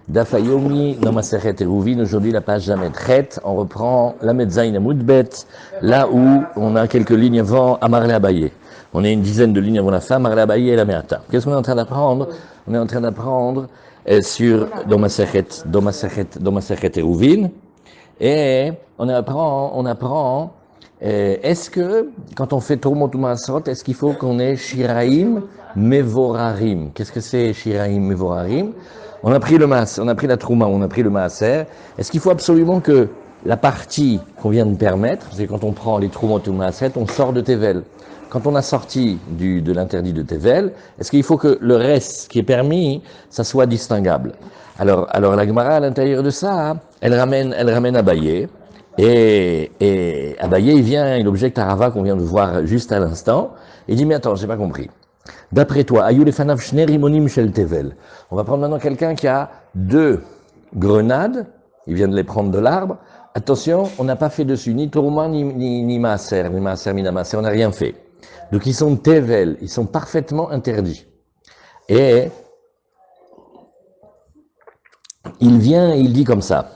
Dafayomi, dans Maseret Eruvin, aujourd'hui la page Lamed Chet, on reprend Lamed Zayin Amoudbet, là où on a quelques lignes avant Amarle Abaye. On est une dizaine de lignes avant la fin, Amarle Abaye et la Meata. Qu'est-ce qu'on est en train d'apprendre? On est en train d'apprendre dans Maseret Eruvin, et on apprend est-ce que, quand on fait Torumot ou Maasrot, est-ce qu'il faut qu'on ait Shiraim Mevorarim? Qu'est-ce que c'est Shiraim Mevorarim? On a pris la Trouma, on a pris le Maaser. Est-ce qu'il faut absolument que la partie qu'on vient de permettre, c'est quand on prend les Trumot ou Maaser, on sort de Tevel. Quand on a sorti de l'interdit de Tevel, est-ce qu'il faut que le reste qui est permis, ça soit distinguable? Alors la Gemara, à l'intérieur de ça, elle ramène Abaye. Et Abaye, il objecte à Rava qu'on vient de voir juste à l'instant. Il dit, mais attends, j'ai pas compris. D'après toi, Ayou lefanav shne rimonim shel Tevel. On va prendre maintenant quelqu'un qui a 2 grenades. Il vient de les prendre de l'arbre. Attention, on n'a pas fait dessus ni Tourma, ni Maaser, ni Maaser, ni Maaser, on n'a rien fait. Donc ils sont Tevel, ils sont parfaitement interdits. Et il dit comme ça.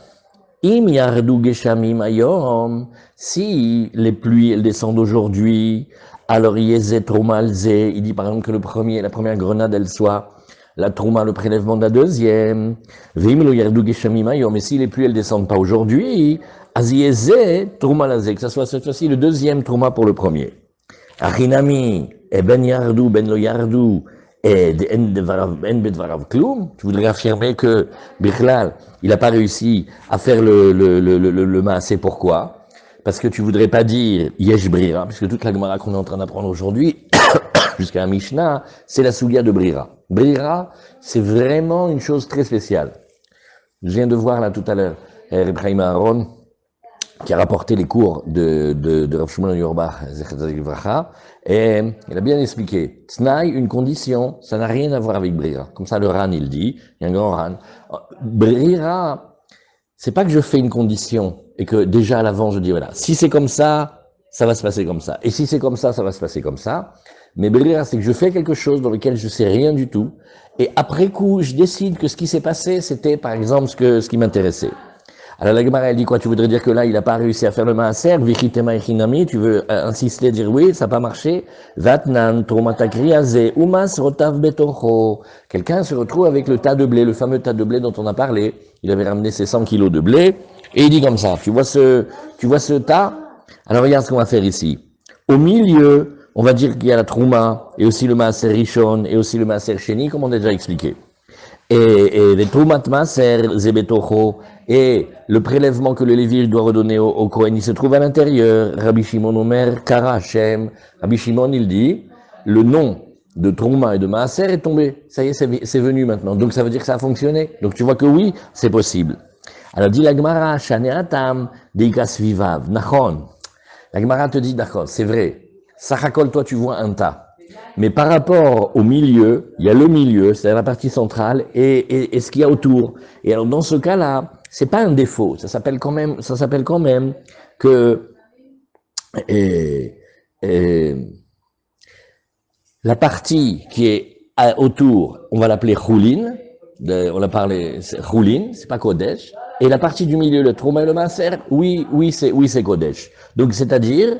Im yardu geshamim ayom, si les pluies elles descendent aujourd'hui, alors yezet trouma zé, il dit par exemple que la première grenade elle soit la trouma, le prélèvement de la deuxième. Vim lo yardu geshamim ayom, et si les pluies elles descendent pas aujourd'hui, az yezet trouma lazé, que ça soit cette fois-ci le deuxième trouma pour le premier. Achinami, et ben yardu, ben lo yardu, et tu voudrais affirmer que Bichlal, il n'a pas réussi à faire le maasé. Pourquoi? Parce que tu voudrais pas dire Yesh Brira, puisque toute la Gemara qu'on est en train d'apprendre aujourd'hui, jusqu'à la Mishnah, c'est la Sougia de Brira. Brira, c'est vraiment une chose très spéciale. Je viens de voir là tout à l'heure, Reb Chaim Aaron, qui a rapporté les cours de Rav Shmuel Yorbach, et il a bien expliqué. Tnaï, une condition, ça n'a rien à voir avec Brira. Comme ça, le Ran, il dit, il y a un grand Ran. Brira, c'est pas que je fais une condition, et que déjà à l'avant, je dis, voilà, si c'est comme ça, ça va se passer comme ça. Et si c'est comme ça va se passer comme ça. Mais Brira, c'est que je fais quelque chose dans lequel je sais rien du tout, et après coup, je décide que ce qui s'est passé, c'était, par exemple, ce qui m'intéressait. Alors la Gemara, elle dit quoi? Tu voudrais dire que là, il n'a pas réussi à faire le maaser, vichitema echinami, tu veux insister, dire oui, ça n'a pas marché. Vatnan, tromatakriaze, umas rotav betoncho. Quelqu'un se retrouve avec le tas de blé, le fameux tas de blé dont on a parlé. Il avait ramené ses 100 kilos de blé, et il dit comme ça, tu vois ce tas? Alors regarde ce qu'on va faire ici. Au milieu, on va dire qu'il y a la trouma, et aussi le maaser rishon, et aussi le maaser sheni, comme on a déjà expliqué. Et les Troumat Maaser Zebetocho, et le prélèvement que le Lévi doit redonner au Kohen, il se trouve à l'intérieur. Rabbi Shimon Omer Kara Hashem. Rabbi Shimon, il dit, le nom de Trouma et de Maaser est tombé. Ça y est, c'est venu maintenant. Donc ça veut dire que ça a fonctionné. Donc tu vois que oui, c'est possible. Alors dit la Gemara, Shaneatam Deikas Vivav, Nachon. La Gemara te dit, d'accord, c'est vrai. Sachakol, toi tu vois un tas. Mais par rapport au milieu, il y a le milieu, c'est la partie centrale, et ce qu'il y a autour. Et alors dans ce cas-là, c'est pas un défaut, ça s'appelle quand même que la partie qui est autour, on va l'appeler choulin, on a parlé choulin, c'est pas kodesh, et la partie du milieu, le trouma et le maaser, oui c'est kodesh. Donc c'est-à-dire,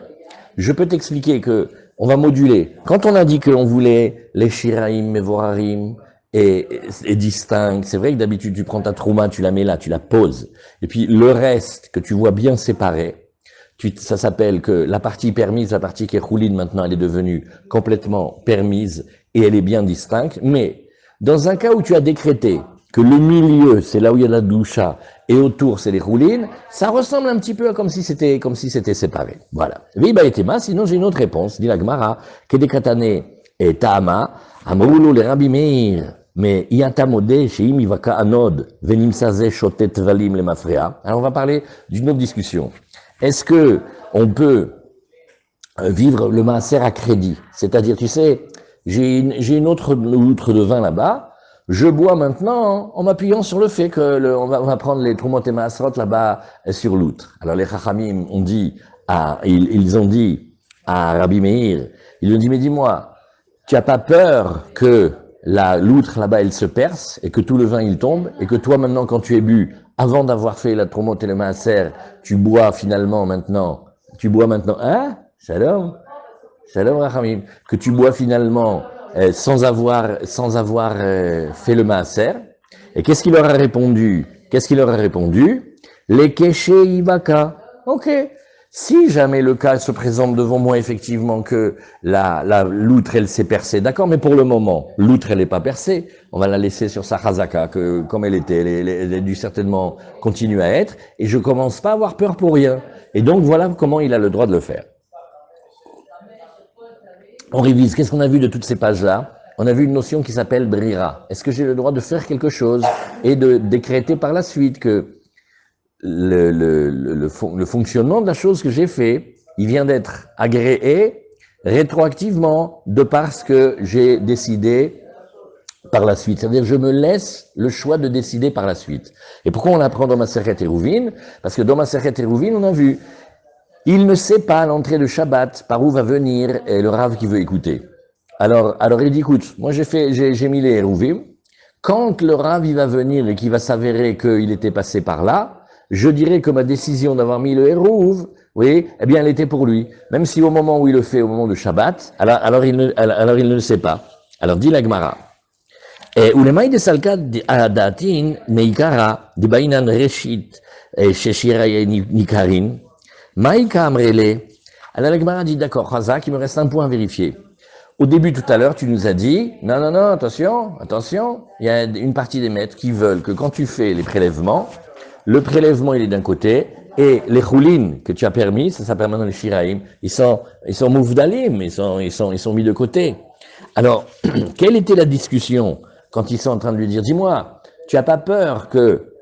je peux t'expliquer que on va moduler. Quand on a dit qu'on voulait les shiraim, mevorarim et distincts, c'est vrai que d'habitude tu prends ta trouma, tu la mets là, tu la poses. Et puis le reste que tu vois bien séparé, ça s'appelle que la partie permise, la partie qui est rouline maintenant, elle est devenue complètement permise et elle est bien distincte. Mais dans un cas où tu as décrété que le milieu, c'est là où il y a la doucha, et autour, c'est les roulines, ça ressemble un petit peu à comme si c'était séparé. Voilà. Viba et Tema, sinon j'ai une autre réponse, dit la Gemara, Kedekatane et Tahama, Amroulo le Rabbi Meir, mais Iatamode, Sheim Ivaka Anod, Venim Saze Shotet Valim le Mafrea. Alors on va parler d'une autre discussion. Est-ce que on peut vivre le maaser à crédit? C'est-à-dire, tu sais, j'ai une autre outre de vin là-bas, je bois maintenant en m'appuyant sur le fait que on va prendre les Trumot et Maasrot là-bas sur l'outre. Alors les Chachamim ont dit ils ont dit à Rabbi Meir, ils lui ont dit, mais dis-moi, tu as pas peur que l'outre là-bas, elle se perce, et que tout le vin, il tombe, et que toi, maintenant, quand tu es bu, avant d'avoir fait la tromote et le maaser, tu bois maintenant, hein? Shalom? Shalom, Rachamim. Que tu bois finalement sans avoir fait le maaser. Et qu'est-ce qu'il leur a répondu? Les kéchés ibaka. Ok. Si jamais le cas se présente devant moi, effectivement, que l'outre, elle s'est percée, d'accord, mais pour le moment, l'outre, elle n'est pas percée, on va la laisser sur sa chazaka, que, comme elle était, elle a dû certainement continuer à être, et je commence pas à avoir peur pour rien. Et donc, voilà comment il a le droit de le faire. On révise. Qu'est-ce qu'on a vu de toutes ces pages-là? On a vu une notion qui s'appelle brira. Est-ce que j'ai le droit de faire quelque chose et de décréter par la suite que le fonctionnement de la chose que j'ai fait, il vient d'être agréé rétroactivement de parce que j'ai décidé par la suite. C'est-à-dire, je me laisse le choix de décider par la suite. Et pourquoi on l'apprend dans Maseret Eruvin? Parce que dans Maseret Eruvin, on a vu, il ne sait pas à l'entrée de Shabbat par où va venir le Rav qui veut écouter. Alors il dit, écoute, moi j'ai mis les Eruvim. Quand le Rav il va venir et qu'il va s'avérer qu'il était passé par là, je dirais que ma décision d'avoir mis le Eruv, oui, eh bien, elle était pour lui. Même si au moment où il le fait, au moment de Shabbat, alors il ne le sait pas. Alors, dit la Gemara. Ulemai de salka adatin neikara de bainan reshit sheshira nikarin maika amrele. Alors la Gemara dit d'accord, Chazak, il me reste un point à vérifier. Au début, tout à l'heure, tu nous as dit, non, attention, il y a une partie des maîtres qui veulent que quand tu fais les prélèvements, le prélèvement, il est d'un côté, et les choulines que tu as permis, ça s'appelle maintenant les shiraim, ils sont mouvdalim, ils sont mis de côté. Alors, quelle était la discussion quand ils sont en train de lui dire, dis-moi, tu as pas peur que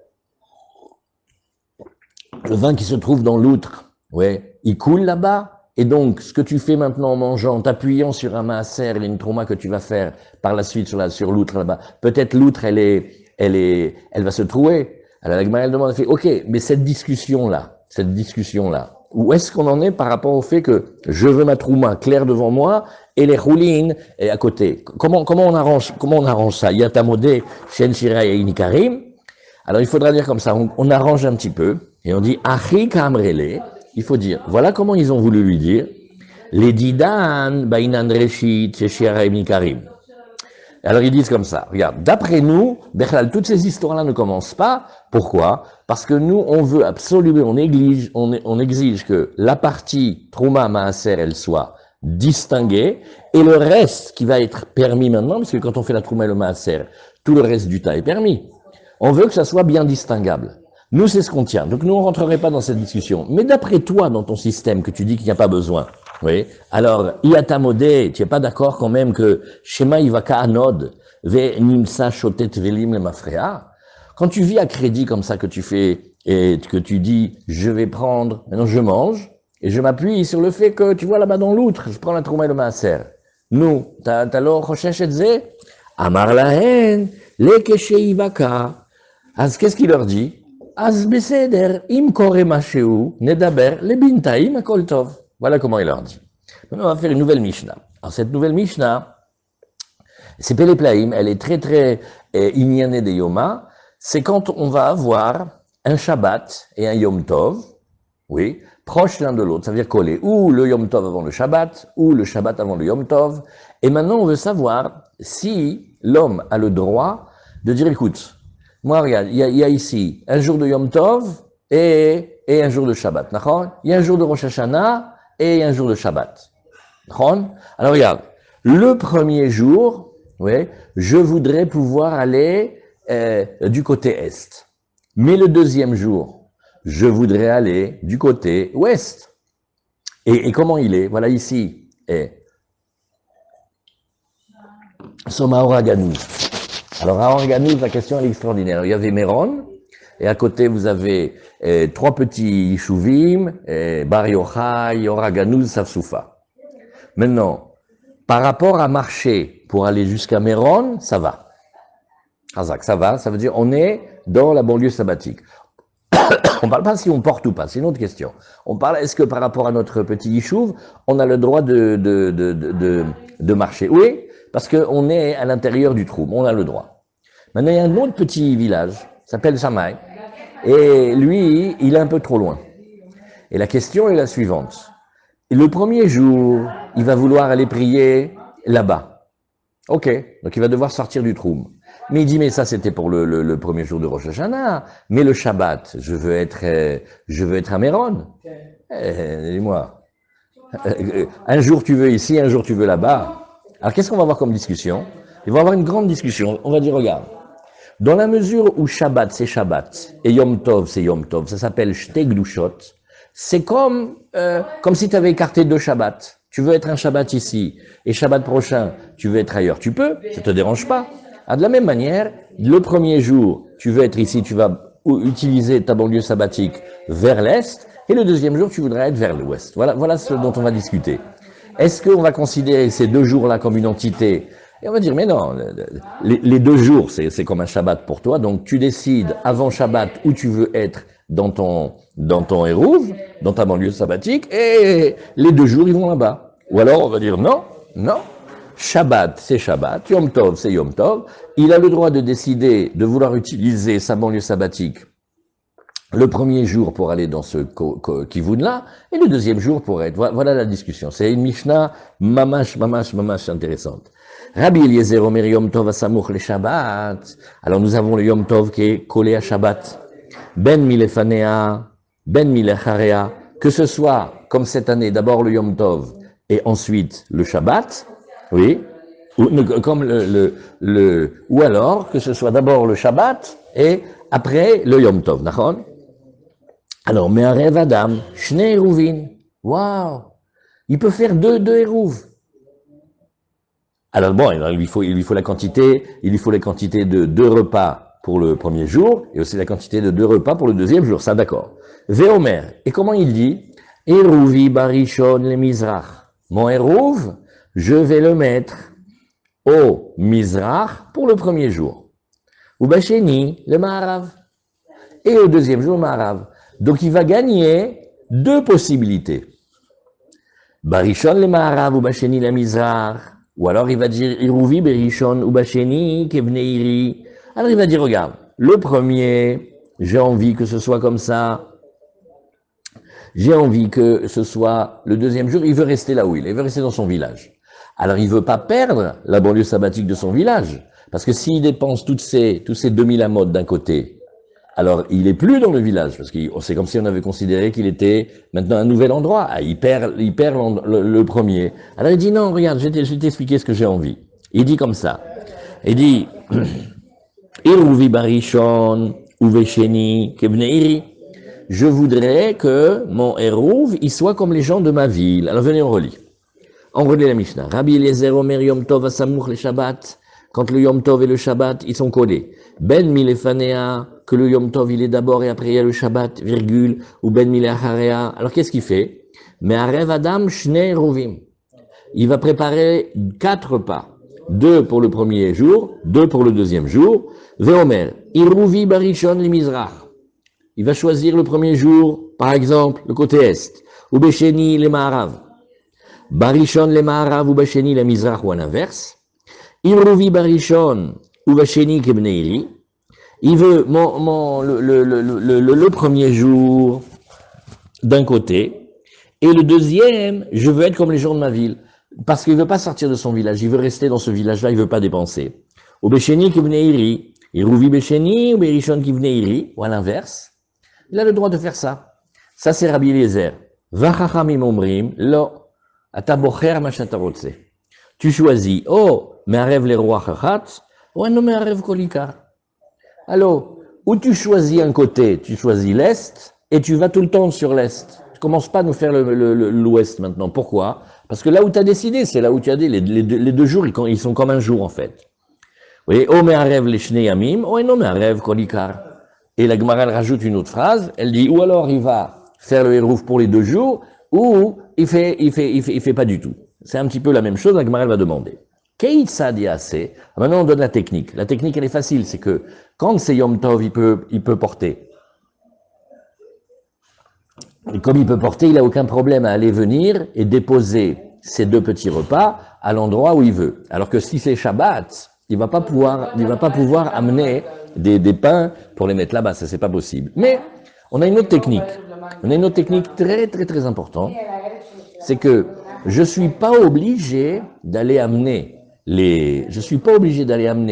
le vin qui se trouve dans l'outre, ouais, il coule là-bas? Et donc, ce que tu fais maintenant en mangeant, en t'appuyant sur un maaser, il y a une trauma que tu vas faire par la suite sur l'outre là-bas. Peut-être l'outre, elle va se trouer. Alors la Gemara elle demande, elle fait, ok, mais cette discussion-là, où est-ce qu'on en est par rapport au fait que je veux ma trouma claire devant moi et les roulines à côté? Comment on arrange ça? Yatamodé, Shen Shira et Inikarim. Alors il faudra dire comme ça, on arrange un petit peu et on dit Achi Kamrele. Il faut dire, voilà comment ils ont voulu lui dire, les didan bainan reshit Shira et Inikarim. Alors ils disent comme ça, regarde, d'après nous, Bechlal, toutes ces histoires-là ne commencent pas. Pourquoi? Parce que nous, on veut absolument, on exige que la partie Trouma Maaser, elle soit distinguée, et le reste qui va être permis maintenant, parce que quand on fait la Trouma et le Maaser, tout le reste du tas est permis. On veut que ça soit bien distinguable. Nous, c'est ce qu'on tient. Donc nous, on rentrerait pas dans cette discussion. Mais d'après toi, dans ton système, que tu dis qu'il n'y a pas besoin, oui. Alors, Iatamodé, tu n'es pas d'accord quand même que Shema Ivaka Anod, Ve Nimsa Shotet Velim le Mafrea? Quand tu vis à crédit comme ça que tu fais, et que tu dis, je vais prendre, maintenant je mange, et je m'appuie sur le fait que, tu vois là-bas dans l'outre, je prends la Trouma et le Maaser. Nous, t'as l'or Rochesh et Zé? Amar Lahen, Le Keshe Ivaka. Az, qu'est-ce qu'il leur dit? Az Beseder, Im Kore Masheu, Nedaber, Le Bintaim, Akol Tov. Voilà comment il leur dit. Maintenant, on va faire une nouvelle Mishnah. Alors, cette nouvelle Mishnah, c'est Péléplaïm, elle est très, très ignanée des Yoma. C'est quand on va avoir un Shabbat et un Yom Tov, oui, proches l'un de l'autre. Ça veut dire coller ou le Yom Tov avant le Shabbat, ou le Shabbat avant le Yom Tov. Et maintenant, on veut savoir si l'homme a le droit de dire, écoute, moi, regarde, il y a ici un jour de Yom Tov et un jour de Shabbat. Il y a un jour de Rosh Hashanah et un jour de Shabbat. Alors regarde, le premier jour, oui, je voudrais pouvoir aller du côté est. Mais le deuxième jour, je voudrais aller du côté ouest. Et comment il est? Voilà ici. Soma Oraganouz. Alors à Oraganouz, la question elle est extraordinaire. Il y avait Méron, et à côté vous avez trois petits Yishuvim, Bar Yochai, Oraganouz, Safsoufa. Maintenant, par rapport à marcher pour aller jusqu'à Méron, ça va. Razak, ça va, ça veut dire on est dans la banlieue sabbatique. On ne parle pas si on porte ou pas, c'est une autre question. On parle, est-ce que par rapport à notre petit Yishuv, on a le droit de marcher? Oui, parce qu'on est à l'intérieur du trou, on a le droit. Maintenant, il y a un autre petit village, s'appelle Samaï, et lui, il est un peu trop loin. Et la question est la suivante. Le premier jour, il va vouloir aller prier là-bas. Ok, donc il va devoir sortir du trou. Mais il dit, mais ça c'était pour le premier jour de Rosh Hashanah, mais le Shabbat, je veux être à Méron. Dis-moi, un jour tu veux ici, un jour tu veux là-bas. Alors qu'est-ce qu'on va avoir comme discussion? Il va y avoir une grande discussion. On va dire, regarde, dans la mesure où Shabbat c'est Shabbat et Yom Tov c'est Yom Tov, ça s'appelle Shtei Gdushot, c'est comme si tu avais écarté 2 Shabbats. Tu veux être un Shabbat ici, et Shabbat prochain, tu veux être ailleurs, tu peux, ça te dérange pas. De la même manière, le premier jour, tu veux être ici, tu vas utiliser ta banlieue sabbatique vers l'Est, et le deuxième jour, tu voudrais être vers l'Ouest. Voilà ce dont on va discuter. Est-ce qu'on va considérer ces 2 jours-là comme une entité? Et on va dire, mais non, les 2 jours, c'est comme un Shabbat pour toi, donc tu décides avant Shabbat où tu veux être dans ton Hérouv, dans ta banlieue sabbatique, et les 2 jours, ils vont là-bas. Ou alors, on va dire, non, Shabbat, c'est Shabbat, Yom Tov, c'est Yom Tov, il a le droit de décider de vouloir utiliser sa banlieue sabbatique le premier jour pour aller dans ce kivun-là, et le deuxième jour pour être. Voilà la discussion. C'est une Mishnah mamash intéressante. Rabbi Eliezer Omer Yom Tov asamuch le Shabbat. Alors nous avons le Yom Tov qui est collé à Shabbat. Ben milefanea, ben milecharea, que ce soit comme cette année, d'abord le Yom Tov et ensuite le Shabbat, oui, comme ou alors que ce soit d'abord le Shabbat et après le Yom Tov, d'accord? Alors, Me'arev Adam, Shnei Eruvin, waouh, il peut faire deux Eruv. Alors bon, il lui faut la quantité de 2 repas pour le premier jour, et aussi la quantité de 2 repas pour le deuxième jour, ça d'accord. Veomer, et comment il dit? Eruvi barishon le Mizrach. Mon Eruv, je vais le mettre au Mizrach pour le premier jour. Ou Bacheni, le Maharav. Et au deuxième jour, le Maharav. Donc il va gagner 2 possibilités. Barishon le Maharav ou Bacheni le Mizrach. Ou alors il va dire Iruvi berishon ou Bacheni kevneiri. Alors il va dire, regarde, le premier, j'ai envie que ce soit comme ça. J'ai envie que ce soit le deuxième jour, il veut rester là où il veut rester dans son village. Alors il veut pas perdre la banlieue sabbatique de son village. Parce que s'il dépense tous ces 2000 amotes d'un côté, alors il est plus dans le village, parce que c'est comme si on avait considéré qu'il était maintenant un nouvel endroit. Ah, il perd le premier. Alors il dit, non, regarde, je vais t'expliquer ce que j'ai envie. Il dit comme ça. Il dit, Iruvi barishon uvesheni kebneiri. Je voudrais que mon Hérouv, il soit comme les gens de ma ville. Alors venez, on relit. On relit la Mishnah. Rabbi Eliezer Omer Yom Tov asamuch le Shabbat. Quand le Yom Tov et le Shabbat, ils sont collés. Ben milefanea, que le Yom Tov, il est d'abord et après il y a le Shabbat, virgule, ou ben milecharea. Alors qu'est-ce qu'il fait? Mais arev Adam shnei rovim. Il va préparer 4 repas. 2 pour le premier jour, 2 pour le deuxième jour. Veomer, iruvi barishon li mizrach. Il va choisir le premier jour, par exemple, le côté est. Ou besheni le maharav. Barishon le maharav ou besheni le mizrach ou à l'inverse. Iruvi barishon ou besheni kebneiri. Il veut le premier jour d'un côté, et le deuxième, je veux être comme les gens de ma ville. Parce qu'il veut pas sortir de son village, il veut rester dans ce village-là, il veut pas dépenser. Ou besheni kebneiri. Iruvi besheni ou berishon kebneiri, ou à l'inverse. Il a le droit de faire ça. Ça, c'est Rabbi Eliezer. Vachachamim omrim, lo, atabocher machatarotse. Tu choisis, me'arev le roi chachat, ou non me'arev kolikar. Alors, où tu choisis un côté, tu choisis l'Est, et tu vas tout le temps sur l'Est. Tu commences pas à nous faire l'Ouest maintenant. Pourquoi? Parce que là où tu as décidé, c'est là où tu as dit, les 2 jours, ils sont comme un jour, en fait. Vous voyez, o me'arev le shnei yamim, ou non me'arev kolikar. Et la Gemara, elle rajoute une autre phrase, elle dit, ou alors il va faire le Hérouf pour les 2 jours, ou il fait pas du tout. C'est un petit peu la même chose, la Gemara, elle va demander. Maintenant, on donne la technique. La technique, elle est facile, c'est que quand c'est Yom Tov, il peut porter. Et comme il peut porter, il n'a aucun problème à aller venir et déposer ces 2 petits repas à l'endroit où il veut. Alors que si c'est Shabbat, il va pas pouvoir amener des pains pour les mettre là-bas, ça c'est pas possible. Mais on a une autre technique. On a une autre technique très très très importante. C'est que je suis pas obligé d'aller amener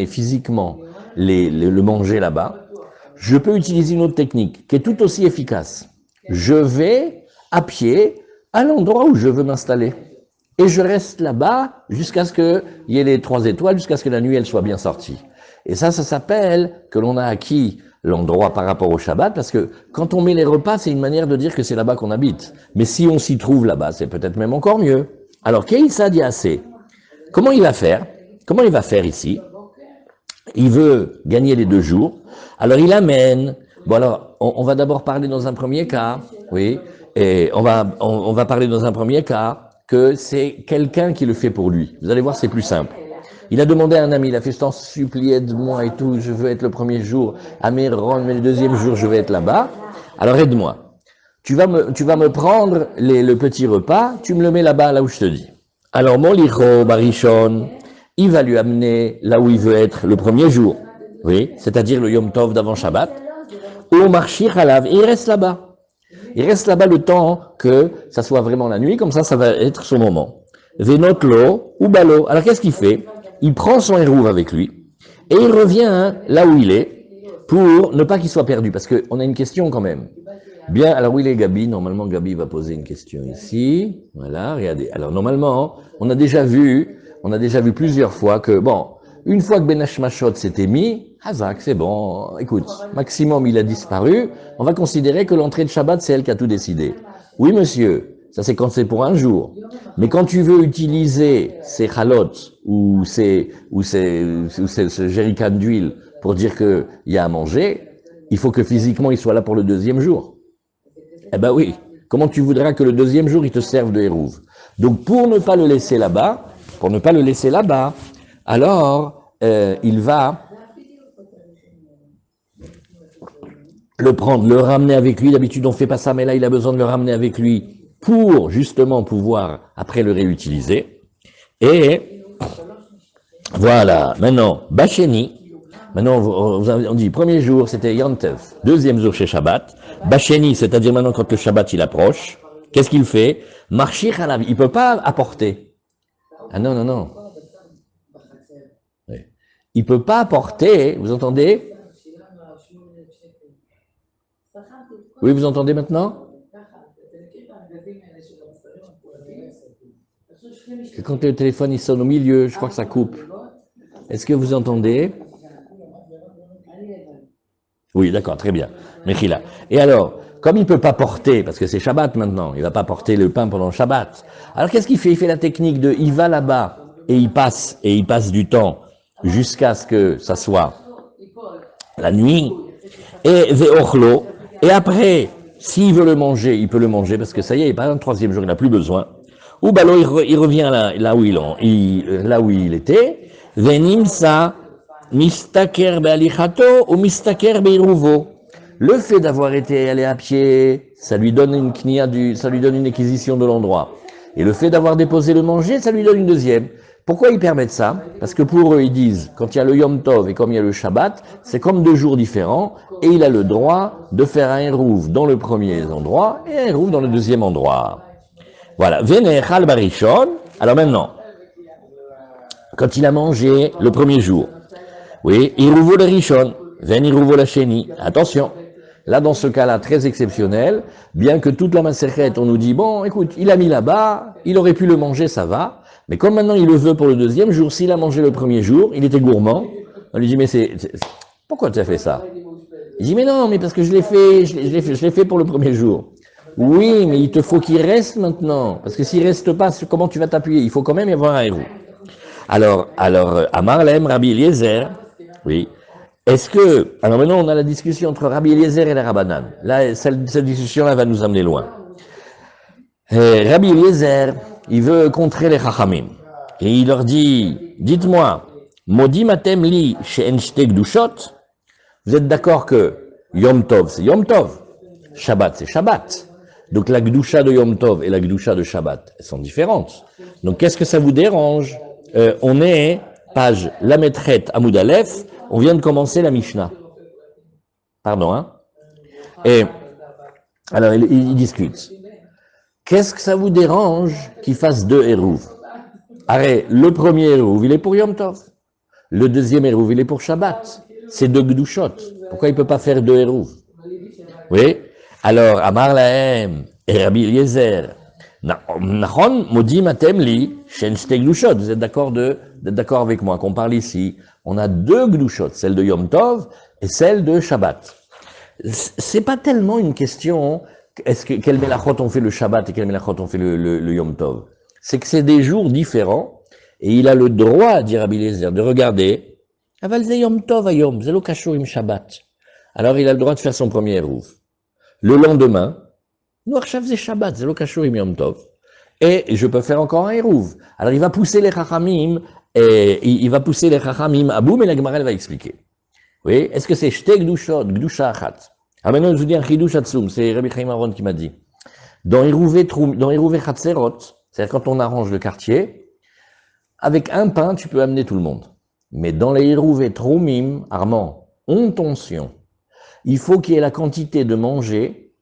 physiquement le manger là-bas. Je peux utiliser une autre technique qui est tout aussi efficace. Je vais à pied à l'endroit où je veux m'installer. Et je reste là-bas jusqu'à ce qu'il y ait les 3 étoiles, jusqu'à ce que la nuit elle soit bien sortie. Et ça s'appelle que l'on a acquis l'endroit par rapport au Shabbat, parce que quand on met les repas, c'est une manière de dire que c'est là-bas qu'on habite. Mais si on s'y trouve là-bas, c'est peut-être même encore mieux. Alors, Keïssa dit assez. Comment il va faire? Comment il va faire ici? Il veut gagner les 2 jours. Alors, il amène. Bon, alors, on va d'abord parler dans un premier cas. Oui. Et on va parler dans un premier cas que c'est quelqu'un qui le fait pour lui. Vous allez voir, c'est plus simple. Il a demandé à un ami, il a fait, je t'en supplie, aide-moi et tout, je veux être le premier jour à Méron, mais le deuxième jour, je vais être là-bas. Alors aide-moi. Tu vas me prendre le petit repas, tu me le mets là-bas, là où je te dis. Alors mon licho, Barishon, il va lui amener là où il veut être le premier jour. Oui, c'est-à-dire le Yom Tov d'avant Shabbat. Ou Marchir Halav, il reste là-bas. Il reste là-bas le temps que ça soit vraiment la nuit, comme ça va être son moment. Venotlo ou Balo. Alors qu'est-ce qu'il fait? Il prend son hérouve avec lui et il revient là où il est pour ne pas qu'il soit perdu, parce qu'on a une question quand même. Bien, alors où il est Gabi? Normalement, Gabi va poser une question ici. Voilà, regardez. Alors normalement, on a déjà vu plusieurs fois que, bon, une fois que Ben Hashmashot s'était mis, Hazak, c'est bon, écoute, maximum il a disparu, on va considérer que l'entrée de Shabbat, c'est elle qui a tout décidé. Oui, monsieur, ça c'est quand c'est pour un jour. Mais quand tu veux utiliser ces chalotes ou ce jerrycan d'huile pour dire qu'il y a à manger, il faut que physiquement il soit là pour le deuxième jour. Eh ben oui, comment tu voudras que le deuxième jour il te serve de hérouve? Donc pour ne pas le laisser là-bas, alors il va le prendre, le ramener avec lui. D'habitude on fait pas ça, mais là il a besoin de le ramener avec lui pour justement pouvoir après le réutiliser. Et voilà, maintenant, Bacheni, maintenant on dit premier jour c'était Yantev, deuxième jour chez Shabbat, Bacheni, c'est-à-dire maintenant quand le Shabbat il approche, qu'est-ce qu'il fait? Marchir Halav, il peut pas apporter. Ah non, non, non. Oui. Il peut pas apporter, vous entendez? Oui, vous entendez maintenant? Que quand le téléphone il sonne au milieu, je crois que ça coupe. Est-ce que vous entendez? Oui, d'accord, très bien. Mechila. Et alors, comme il ne peut pas porter, parce que c'est Shabbat maintenant, il ne va pas porter le pain pendant le Shabbat, alors qu'est-ce qu'il fait? Il fait la technique de, il va là-bas et il passe du temps jusqu'à ce que ça soit la nuit, et ve'ochlo, et après, s'il veut le manger, il peut le manger, parce que ça y est, par un 3e jour, il n'a plus besoin. Ou bah il revient là où il était. Venimsa mistaker be'alichato ou mistaker be'iruvo. Le fait d'avoir été allé à pied, ça lui donne une acquisition de l'endroit. Et le fait d'avoir déposé le manger, ça lui donne une deuxième. Pourquoi ils permettent ça? Parce que pour eux, ils disent, quand il y a le Yom Tov et comme il y a le Shabbat, c'est comme 2 jours différents, et il a le droit de faire un hérouve dans le premier endroit et un hérouve dans le deuxième endroit. Voilà. Venechal barishon. Alors maintenant, quand il a mangé le premier jour, oui, iruvo le rishon, ven iruvo la sheni. Attention. Là, dans ce cas-là, très exceptionnel, bien que toute la maseret, on nous dit, bon, écoute, il a mis là-bas, il aurait pu le manger, ça va, mais comme maintenant il le veut pour le deuxième jour, s'il a mangé le premier jour, il était gourmand, on lui dit, mais pourquoi tu as fait ça? Il dit, mais non, mais parce que je l'ai fait pour le premier jour. Oui, mais il te faut qu'il reste maintenant, parce que s'il reste pas, comment tu vas t'appuyer? Il faut quand même y avoir un héros. Alors, à Marlem, Rabbi Eliezer, oui. Est-ce que, alors maintenant on a la discussion entre Rabbi Eliezer et la Rabbanan. Là, cette discussion-là va nous amener loin. Rabbi Eliezer, il veut contrer les Chachamim. Et il leur dit, dites-moi, Modim atem li she'en shte gdushot. Vous êtes d'accord que Yom Tov, c'est Yom Tov. Shabbat, c'est Shabbat. Donc la Gdusha de Yom Tov et la Gdusha de Shabbat, elles sont différentes. Donc qu'est-ce que ça vous dérange? On est page Lametret Amoud Aleph, on vient de commencer la Mishnah. Pardon, hein? Et alors il discute. Qu'est-ce que ça vous dérange qu'il fasse deux Hérouv? Arrête, le premier Hérouv, il est pour Yom Tov. Le deuxième Hérouv, il est pour Shabbat. C'est deux Gdushot. Pourquoi il ne peut pas faire deux Hérouv? Oui. Alors, Amar Lahem, et Rabbi Eliezer, Nachon, Modi Matem Li, Shen Shte Gdushot. Vous êtes d'accord avec moi qu'on parle ici? On a deux Gdushot, celle de Yom Tov et celle de Shabbat. C'est pas tellement une question, quel Melachot on fait le Shabbat et quel Melachot on fait le Yom Tov. C'est que c'est des jours différents et il a le droit, dit Rabbi Eliezer, de regarder. Aval ze Yom Tov ayom, ze lo kashur im Shabbat. Alors il a le droit de faire son premier Hérouv. Le lendemain, nous arshav ze Shabbat, ze lo kashur im Yom Tov. Et je peux faire encore un Hérouv. Alors il va pousser les Chachamim, et il va pousser les Chachamim à bout, mais la Gemara va expliquer. Oui, est-ce que c'est Shte Gdushot, Gdusha Achat? Ah maintenant je vous dis un Chidush Atzum, c'est Rabbi Chaim Aron qui m'a dit. Dans Hérouvé Chatzerot, c'est-à-dire quand on arrange le quartier, avec un pain tu peux amener tout le monde. Mais dans les Hérouvé Troumim, Armand, on tension. Il faut qu'il y ait la quantité de manger.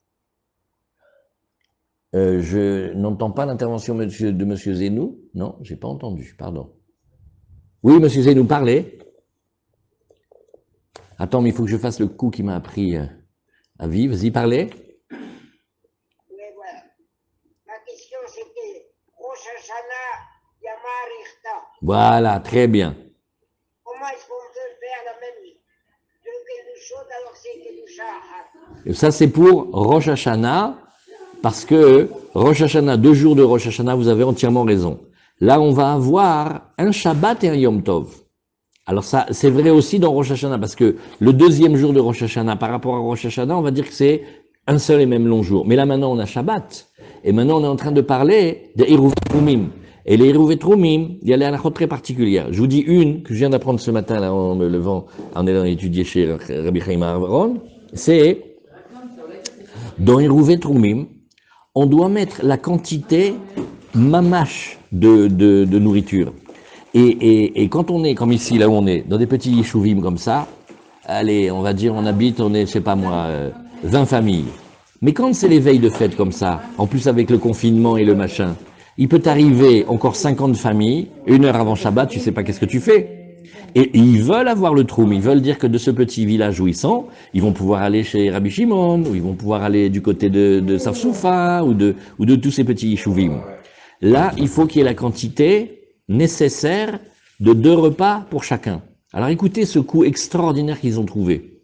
Je n'entends pas l'intervention de M. Zenou. Non, j'ai pas entendu, pardon. Oui, M. Zenou, parlez. Attends, mais il faut que je fasse le coup qui m'a appris à vivre. Vas-y, parlez. Mais voilà. Ma question c'était Rosh Hashanah, Yama Richta. Voilà, très bien. Comment est-ce qu'on peut faire la même de Kedushot alors que c'est Kedusha Achat? Et ça, c'est pour Rosh Hashanah, parce que Rosh Hashanah, 2 jours de Rosh Hashanah, vous avez entièrement raison. Là, on va avoir un Shabbat et un Yom Tov. Alors ça, c'est vrai aussi dans Rosh Hashanah, parce que le deuxième jour de Rosh Hashanah, par rapport à Rosh Hashanah, on va dire que c'est un seul et même long jour. Mais là, maintenant, on a Shabbat. Et maintenant, on est en train de parler des Hérouvé Troumim. Et les Hérouvé Troumim, il y a des halachot très particulières. Je vous dis une que je viens d'apprendre ce matin, là, en me levant, en allant étudier chez Rabbi Chaim Aron. C'est, dans Hérouvé Troumim, on doit mettre la quantité mamache de nourriture. Et quand on est, comme ici, là où on est, dans des petits yeshuvim comme ça, allez, on va dire, on est, je sais pas moi, 20 familles. Mais quand c'est les veilles de fête comme ça, en plus avec le confinement et le machin, il peut arriver encore 50 familles, 1 heure avant Shabbat, tu sais pas qu'est-ce que tu fais. Et ils veulent avoir le troum, ils veulent dire que de ce petit village où ils sont, ils vont pouvoir aller chez Rabbi Shimon, ou ils vont pouvoir aller du côté de Safsoufa, ou de tous ces petits yeshuvim. Là, il faut qu'il y ait la quantité nécessaire de 2 repas pour chacun. Alors écoutez ce coup extraordinaire qu'ils ont trouvé.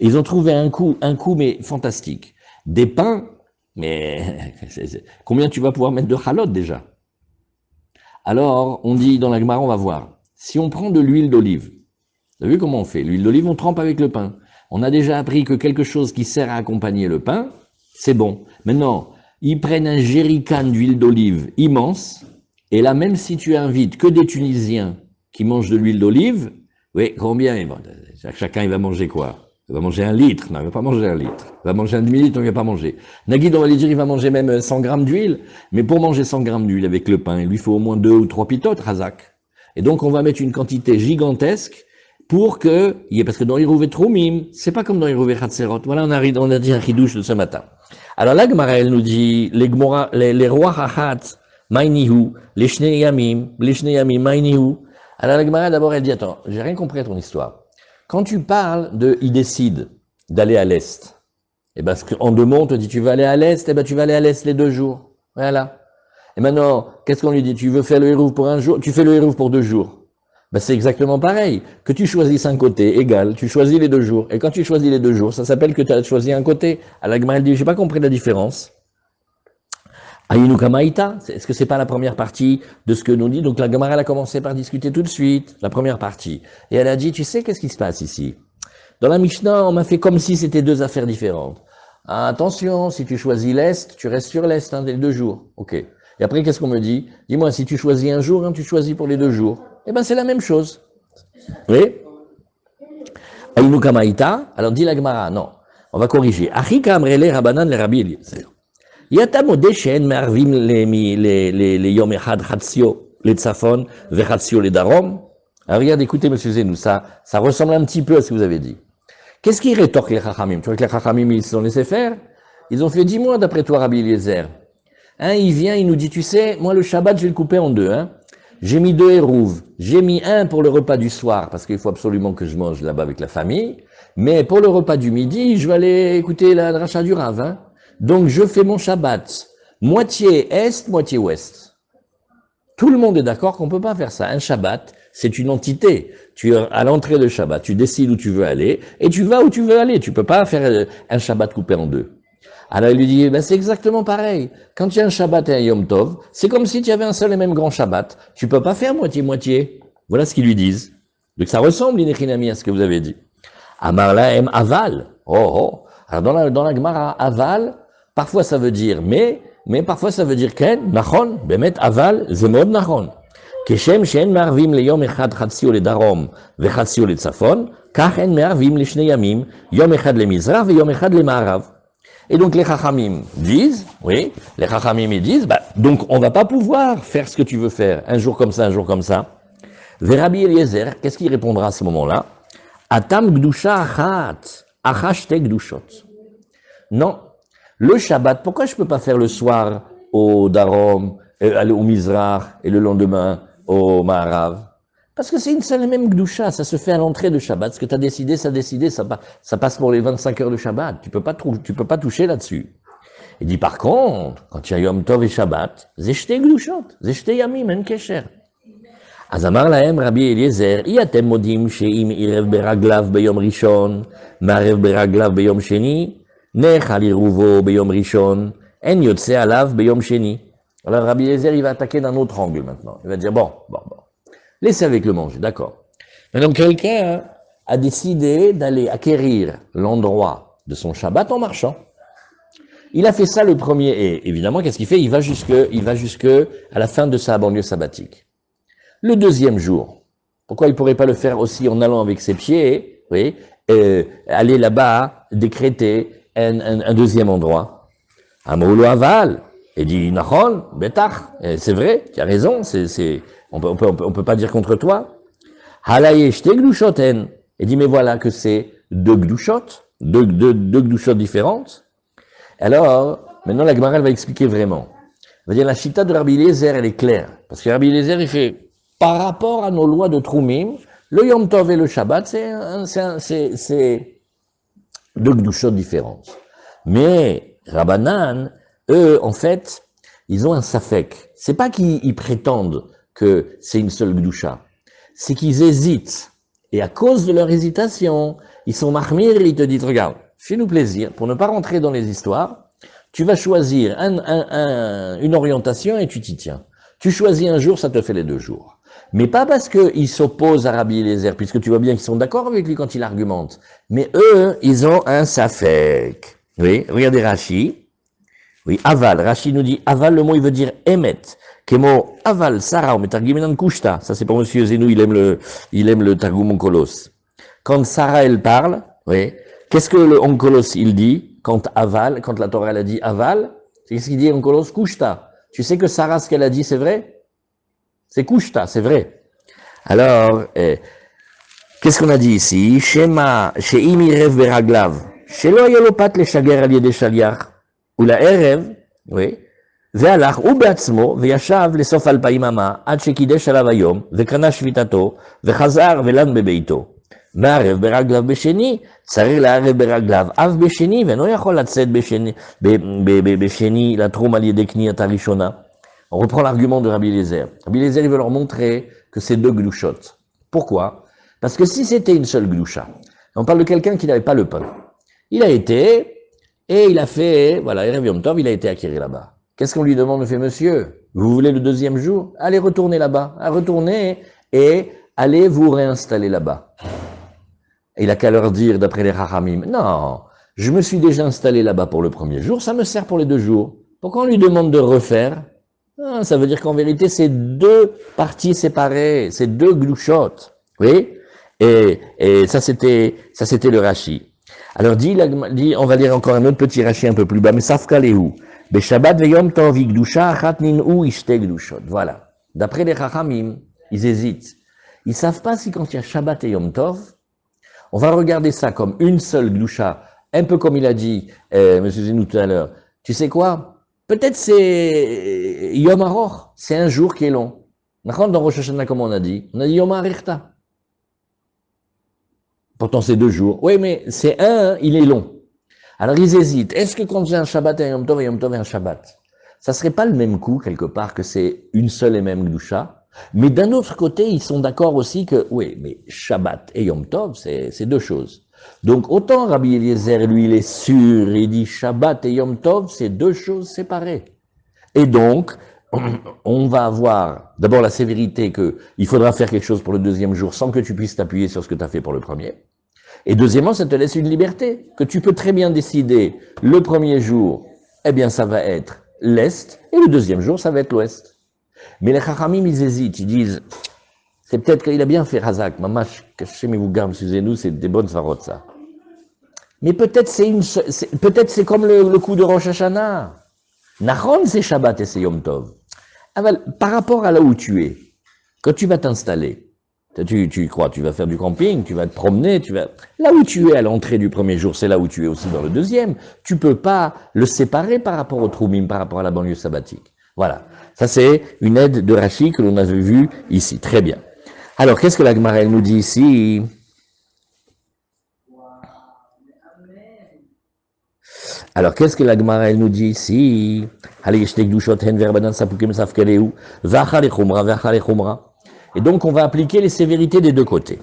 Ils ont trouvé un coup mais fantastique. Des pains, mais combien tu vas pouvoir mettre de chalot déjà? Alors, on dit dans la Gemara, on va voir. Si on prend de l'huile d'olive, vous avez vu comment on fait? L'huile d'olive, on trempe avec le pain. On a déjà appris que quelque chose qui sert à accompagner le pain, c'est bon. Maintenant, ils prennent un jerrycan d'huile d'olive immense, et là, même si tu invites que des Tunisiens qui mangent de l'huile d'olive, oui, combien? Bon, chacun, il va manger quoi? Il va manger 1 litre. Non, il va pas manger 1 litre. Il va manger un demi-litre, non, il va pas manger. Nagid, on va lui dire, il va manger même 100 grammes d'huile. Mais pour manger 100 grammes d'huile avec le pain, il lui faut au moins 2 ou 3 pitotes, Razak. Et donc, on va mettre une quantité gigantesque pour que, parce que dans Hérouvé Troumim, c'est pas comme dans Hérouvé Chatzerot. Voilà, on a dit un chidouche de ce matin. Alors là, Gemara, elle nous dit, les rois Hachat, Maïnihu, les Shnei Yamim, Maïnihu. Alors la Gemara, d'abord, elle dit, attends, j'ai rien compris à ton histoire. Quand tu parles il décide d'aller à l'Est, et parce qu'en 2 mots, on te dit, tu vas aller à l'Est, tu vas aller à l'Est les 2 jours. Voilà. Et maintenant, qu'est-ce qu'on lui dit? Tu veux faire le Hérouv pour 1 jour, tu fais le Hérouv pour 2 jours. C'est exactement pareil. Que tu choisisses un côté, égal, tu choisis les 2 jours. Et quand tu choisis les 2 jours, ça s'appelle que tu as choisi un côté. Alors la Gemara, elle dit, j'ai pas compris la différence. Ayinu Kamaïta, est-ce que c'est pas la première partie de ce que nous dit? Donc la Gemara, elle a commencé par discuter tout de suite, la première partie. Et elle a dit, tu sais, qu'est-ce qui se passe ici? Dans la Mishnah, on m'a fait comme si c'était 2 affaires différentes. Ah, attention, si tu choisis l'Est, tu restes sur l'Est, les 2 jours. Ok. Et après, qu'est-ce qu'on me dit? Dis-moi, si tu choisis un jour, tu choisis pour les 2 jours. Eh ben, c'est la même chose. Oui? Ayinu Kamaïta, alors dit la Gemara, non. On va corriger. Achika amrele rabanan le Rabbi Eliezer. Yatamode she'en me'arvim les yom echad chatzio, les tzafon, vechatzio les darom. Alors regarde, écoutez, monsieur Zenou, ça ressemble un petit peu à ce que vous avez dit. Qu'est-ce qui rétorque les chachamim? Tu vois que les chachamim, ils se sont laissés faire? Ils ont fait 10 mois d'après toi, Rabbi Eliezer. Hein, il vient, il nous dit, tu sais, moi le Shabbat, je vais le couper en deux, hein. J'ai mis 2 hérouves. J'ai mis un pour le repas du soir, parce qu'il faut absolument que je mange là-bas avec la famille. Mais pour le repas du midi, je vais aller écouter la dracha du Rav, hein. Donc je fais mon Shabbat. Moitié est, moitié ouest. Tout le monde est d'accord qu'on peut pas faire ça. Un Shabbat, c'est une entité. Tu es à l'entrée de Shabbat, tu décides où tu veux aller, et tu vas où tu veux aller. Tu peux pas faire un Shabbat coupé en deux. Alors il lui dit, ben c'est exactement pareil. Quand il y a un Shabbat et un Yom Tov, c'est comme si tu avais un seul et même grand Shabbat. Tu peux pas faire moitié-moitié. Voilà ce qu'ils lui disent. Donc ça ressemble, Inechinami, à ce que vous avez dit. Amar lahem aval. Oh. Alors dans la Gemara, aval, parfois ça veut dire mais parfois ça veut dire ken, nachon, bemet aval, zemod nachon. Keshem she'en me'arvim leyom echad chatzio ledarom vechatzio letzafon, kach en me'arvim leshne yamim, yom echad lemizrach ve yom echad lema'arav. Et donc les chachamim disent, ils disent, donc on va pas pouvoir faire ce que tu veux faire, un jour comme ça. Ve Rabbi Eliezer, qu'est-ce qu'il répondra à ce moment-là? Atam gdusha achat, achashte gdushot. Non, le Shabbat, pourquoi je peux pas faire le soir au Darom, au Mizrach, et le lendemain au Ma'arav? Parce que c'est une seule et même Gdusha, ça se fait à l'entrée de Shabbat. Ce que tu as décidé, ça passe pour les 25 heures de Shabbat. Tu peux pas toucher là-dessus. Il dit par contre, quand il y a Yom Tov et Shabbat, zeshte Gdushot, zeshte Yamim, en Kesher. Azamar lahem Rabbi Eliezer, iatem modim she'im irev beraglav beyom rishon, ma'arev beraglav beyom sheni, nechal iruvo beyom rishon, en yotse alav beyom sheni. Alors Rabbi Eliezer, il va attaquer d'un autre angle maintenant. Il va dire, bon. Laissez avec le manger, d'accord. Maintenant, quelqu'un a décidé d'aller acquérir l'endroit de son Shabbat en marchant. Il a fait ça le premier, et évidemment, qu'est-ce qu'il fait? Il va jusque à la fin de sa banlieue sabbatique. Le deuxième jour, pourquoi il pourrait pas le faire aussi en allant avec ses pieds, aller là-bas, décréter un deuxième endroit? Amroulo aval, et dit, Nachon, betach, c'est vrai, tu as raison, on peut pas dire contre toi. Halaye shte gdushoten. Et dit, mais voilà que c'est deux gdushot, deux gdushot différentes. Alors, maintenant la Gemara va expliquer vraiment. Elle va dire, la chita de Rabbi Eliezer, elle est claire. Parce que Rabbi Eliezer, il fait, par rapport à nos lois de Troumim, le Yom Tov et le Shabbat, c'est deux gdushot différentes. Mais, Rabbanan, eux, en fait, ils ont un safek. C'est pas qu'ils prétendent que c'est une seule gdusha. C'est qu'ils hésitent. Et à cause de leur hésitation, ils sont mahmir et ils te disent, regarde, fais-nous plaisir, pour ne pas rentrer dans les histoires, tu vas choisir une orientation et tu t'y tiens. Tu choisis un jour, ça te fait les 2 jours. Mais pas parce qu'ils s'opposent à Rabbi Eliezer, puisque tu vois bien qu'ils sont d'accord avec lui quand il argumente. Mais eux, ils ont un safek. Oui, regardez Rashi. Oui, aval. Rashi nous dit, aval, le mot, il veut dire émet. Kemo aval Sarah ou metargimenan kushta. Ça c'est pour Monsieur Zenou, il aime le Targum Onkolos. Quand Sarah elle parle, oui, qu'est-ce que le Onkolos il dit quand la Torah elle a dit aval, c'est ce qu'il dit Onkolos kushta. Tu sais que Sarah ce qu'elle a dit c'est vrai? C'est kushta, c'est vrai. Alors qu'est-ce qu'on a dit ici? Shema she'im irev beraglav, shelo yolopat le shager al yede shaliach ou la erev, oui. והלך הוא בעצמו וישב לסוף 2000 אמה עד שקידש עליו היום וקנה שביתתו וחזר ולן בביתו. מערב ברגליו בשני, צריך לערב ברגליו אף בשני ואינו יכול לצאת בשני לתרום על ידי קנייתה הראשונה. On reprend l'argument de Rabbi Eliezer. Rabbi Eliezer il veut leur montrer que c'est 2 gdushot. Pourquoi? Parce que si c'était une seule gdusha, on parle de quelqu'un qui n'avait pas le pain. Il a été et il a fait, voilà, Erev Yom Tov, il a été acquéri là-bas. Qu'est-ce qu'on lui demande? On fait, monsieur, vous voulez le 2e jour? Allez retourner là-bas. Retournez et allez vous réinstaller là-bas. Et il a qu'à leur dire, d'après les Chachamim, non, je me suis déjà installé là-bas pour le 1er jour, ça me sert pour les 2 jours. Pourquoi on lui demande de refaire? Ça veut dire qu'en vérité, c'est 2 parties séparées, c'est 2 glushot. Oui? Et ça c'était le Rashi. Alors dit, on va lire encore un autre petit Rashi un peu plus bas, mais Safka Lehu. Beshabbat veyom tov igdusha achat nin'u ishte gdushot. Voilà. D'après les Chachamim, ils hésitent. Ils savent pas si quand il y a Shabbat et Yom Tov, on va regarder ça comme une seule gdusha, un peu comme il a dit M. Zenou tout à l'heure. Tu sais quoi? Peut-être c'est Yom Aroch, c'est un jour qui est long. Dans Rosh Hashanah, comme on a dit Yom Arichta. Pourtant, c'est 2 jours. Oui, mais c'est il est long. Alors, ils hésitent. Est-ce que quand j'ai un Shabbat et un Yom Tov et un Shabbat, ça serait pas le même coup, quelque part, que c'est une seule et même Gdusha? Mais d'un autre côté, ils sont d'accord aussi que, oui, mais Shabbat et Yom Tov, c'est 2 choses. Donc, autant Rabbi Eliezer, lui, il est sûr, il dit Shabbat et Yom Tov, c'est 2 choses séparées. Et donc, on va avoir d'abord la sévérité qu'il faudra faire quelque chose pour le deuxième jour sans que tu puisses t'appuyer sur ce que tu as fait pour le premier. Et deuxièmement, ça te laisse une liberté, que tu peux très bien décider, le premier jour, eh bien ça va être l'Est, et le deuxième jour, ça va être l'Ouest. Mais les Chachamim, ils hésitent, ils disent, c'est peut-être qu'il a bien fait Razak, Mamash, cachez-vous garde, excusez-nous, c'est des bonnes farottes, ça. Mais peut-être c'est comme le coup de Rosh Hashanah. Nachon, c'est Shabbat et c'est Yom Tov. Par rapport à là où tu es, quand tu vas t'installer, tu crois, tu vas faire du camping, tu vas te promener, là où tu es à l'entrée du premier jour, c'est là où tu es aussi dans le deuxième. Tu peux pas le séparer par rapport au Troumim, par rapport à la banlieue sabbatique. Voilà. Ça, c'est une aide de Rashi que l'on avait vue ici. Très bien. Alors, qu'est-ce que la Gemara nous dit ici? Alors, qu'est-ce que la Gemara nous dit ici? Et donc, on va appliquer les sévérités des deux côtés.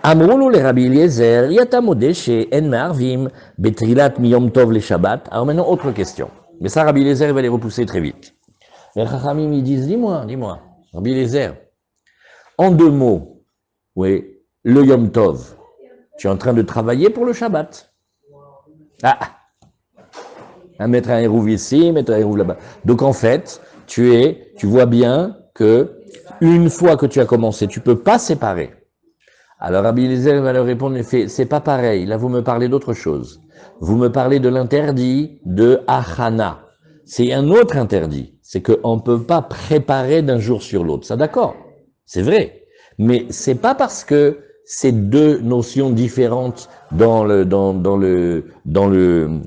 Amroulou le Rabbi Eliezer, yatamode chez en me'arvim betrilat miyom tov le Shabbat. Alors maintenant, autre question. Mais ça, Rabbi Eliezer va les repousser très vite. Les Chachamim, ils disent, dis-moi, Rabbi Eliezer, en 2 mots, oui, le Yom Tov, tu es en train de travailler pour le Shabbat. Mettre un hérouve ici, mettre un hérouve là-bas. Donc en fait, tu vois bien que une fois que tu as commencé, tu peux pas séparer. Alors Rabbi Eliezer va leur répondre, c'est pas pareil, là vous me parlez d'autre chose. Vous me parlez de l'interdit de Achana. C'est un autre interdit, c'est qu'on ne peut pas préparer d'un jour sur l'autre. Ça d'accord, c'est vrai. Mais c'est pas parce que c'est 2 notions différentes dans le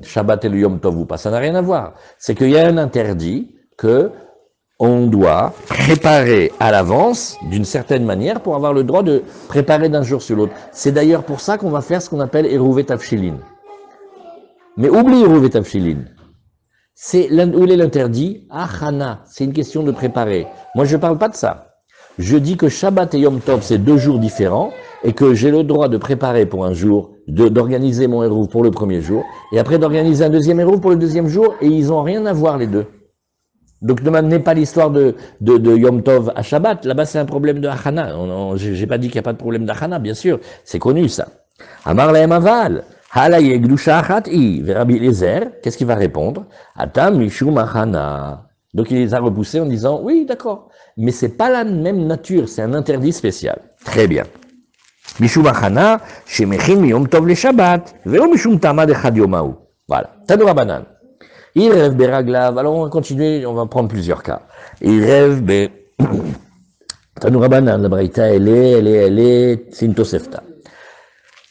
Shabbat et le Yom Tov ou pas, ça n'a rien à voir. C'est qu'il y a un interdit que on doit préparer à l'avance, d'une certaine manière, pour avoir le droit de préparer d'un jour sur l'autre. C'est d'ailleurs pour ça qu'on va faire ce qu'on appelle Eruv Tavshilin. Mais oublie Eruv Tavshilin. Où est l'interdit? Achana, c'est une question de préparer. Moi, je ne parle pas de ça. Je dis que Shabbat et Yom Tov, c'est 2 jours différents, et que j'ai le droit de préparer pour un jour, d'organiser mon Eruv pour le premier jour, et après d'organiser un deuxième Eruv pour le deuxième jour, et ils n'ont rien à voir les deux. Donc ne m'amenez pas l'histoire de Yom Tov à Shabbat. Là-bas, c'est un problème de Achana. J'ai pas dit qu'il n'y a pas de problème d'Achana, bien sûr. C'est connu, ça. Amar lahem aval. Halaye gdusha achat-i. Rabbi Eliezer, qu'est-ce qu'il va répondre? Atam mishum achana. Donc il les a repoussés en disant, oui, d'accord. Mais c'est pas la même nature. C'est un interdit spécial. Très bien. Mishum achana, shemechin miyom tov le Shabbat. Veo mishum tamad echad yomahu. Voilà. Tanu Rabbanan. Il rêve beraglav. Alors on va continuer, on va prendre plusieurs cas. Il rêve Tanu Rabbanan, la Braïta, elle est, c'est une Tosefta.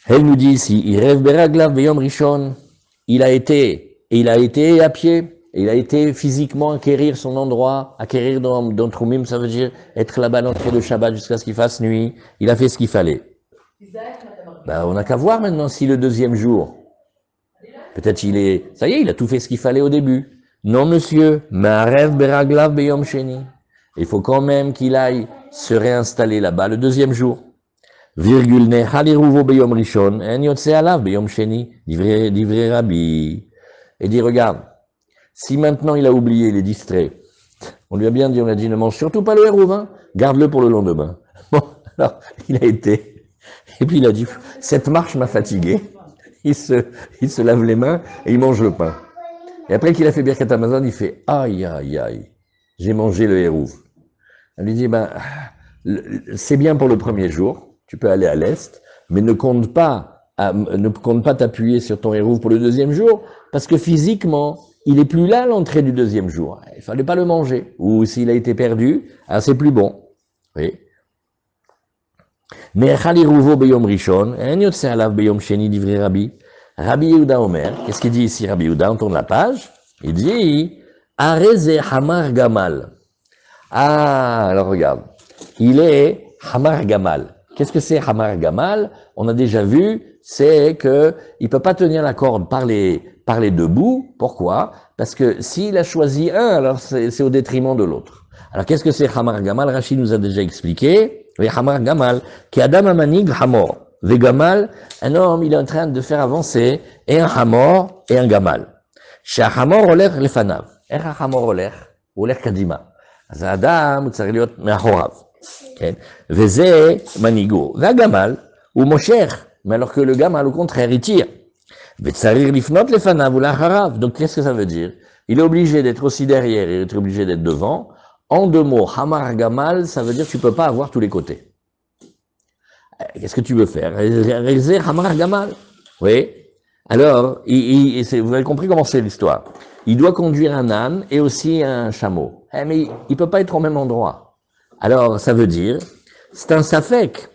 Elle nous dit ici, il rêve beraglav beyom rishon. Il a été à pied, il a été physiquement acquérir son endroit, acquérir dans Troumim, ça veut dire être là-bas l'entrée de Shabbat jusqu'à ce qu'il fasse nuit. Il a fait ce qu'il fallait. On n'a qu'à voir maintenant si le deuxième jour, peut-être ça y est, il a tout fait ce qu'il fallait au début. Non, monsieur, Ma'arev beraglav beyom sheni. Il faut quand même qu'il aille se réinstaller là-bas le deuxième jour. Virgule ne haliruvo beyom rishon, en yotse alav beyom sheni, divrei Rabbi. Et dit, regarde, si maintenant il a oublié, il est distrait, on lui a bien dit, on a dit, ne mange surtout pas le hérouve, hein, garde-le pour le lendemain. Bon, alors, il a été, et puis il a dit, cette marche m'a fatigué. Il se lave les mains et il mange le pain. Et après qu'il a fait Birkat Hamazon, il fait aïe, aïe, aïe, j'ai mangé le hérouve. Elle lui dit, c'est bien pour le premier jour, tu peux aller à l'est, mais ne compte pas t'appuyer sur ton hérouve pour le deuxième jour, parce que physiquement, il est plus là à l'entrée du deuxième jour. Il fallait pas le manger. Ou s'il a été perdu, ah, c'est plus bon. Oui. Rabbi Yehuda Omer, qu'est-ce qu'il dit ici Rabbi Yehuda? On tourne la page. Il dit, Areze Hamar Gamal. Ah, alors regarde. Il est Hamar Gamal. Qu'est-ce que c'est Hamar Gamal? On a déjà vu, c'est que il peut pas tenir la corde par les deux bouts. Pourquoi? Parce que s'il a choisi un, alors c'est au détriment de l'autre. Alors qu'est-ce que c'est Hamar Gamal? Rachid nous a déjà expliqué. Oui, Hamar Gamal, qui Adam Amanig Hamor. Ve Gamal, un homme, il est en train de faire avancer et un Hamor et un Gamal. Chez Hamor oler lefanav. איך החמור הולך? הוא הולך קדימה. אז האדם הוא צריך להיות מאחוריו. כן? וזה מנהיגו. והגמל הוא מושך. Mais alors que le gamal, au contraire, il tire. וצריך לפנות לפניו ולאחריו. Donc qu'est-ce que ça veut dire? Il est obligé d'être aussi derrière, il est obligé d'être devant. En deux mots, hamar gamal, ça veut dire que tu peux pas avoir tous les côtés. Qu'est-ce que tu veux faire? Réaliser hamar gamal. Oui. Alors, vous avez compris comment c'est l'histoire. Il doit conduire un âne et aussi un chameau. Mais il peut pas être au même endroit. Alors, ça veut dire, c'est un safek.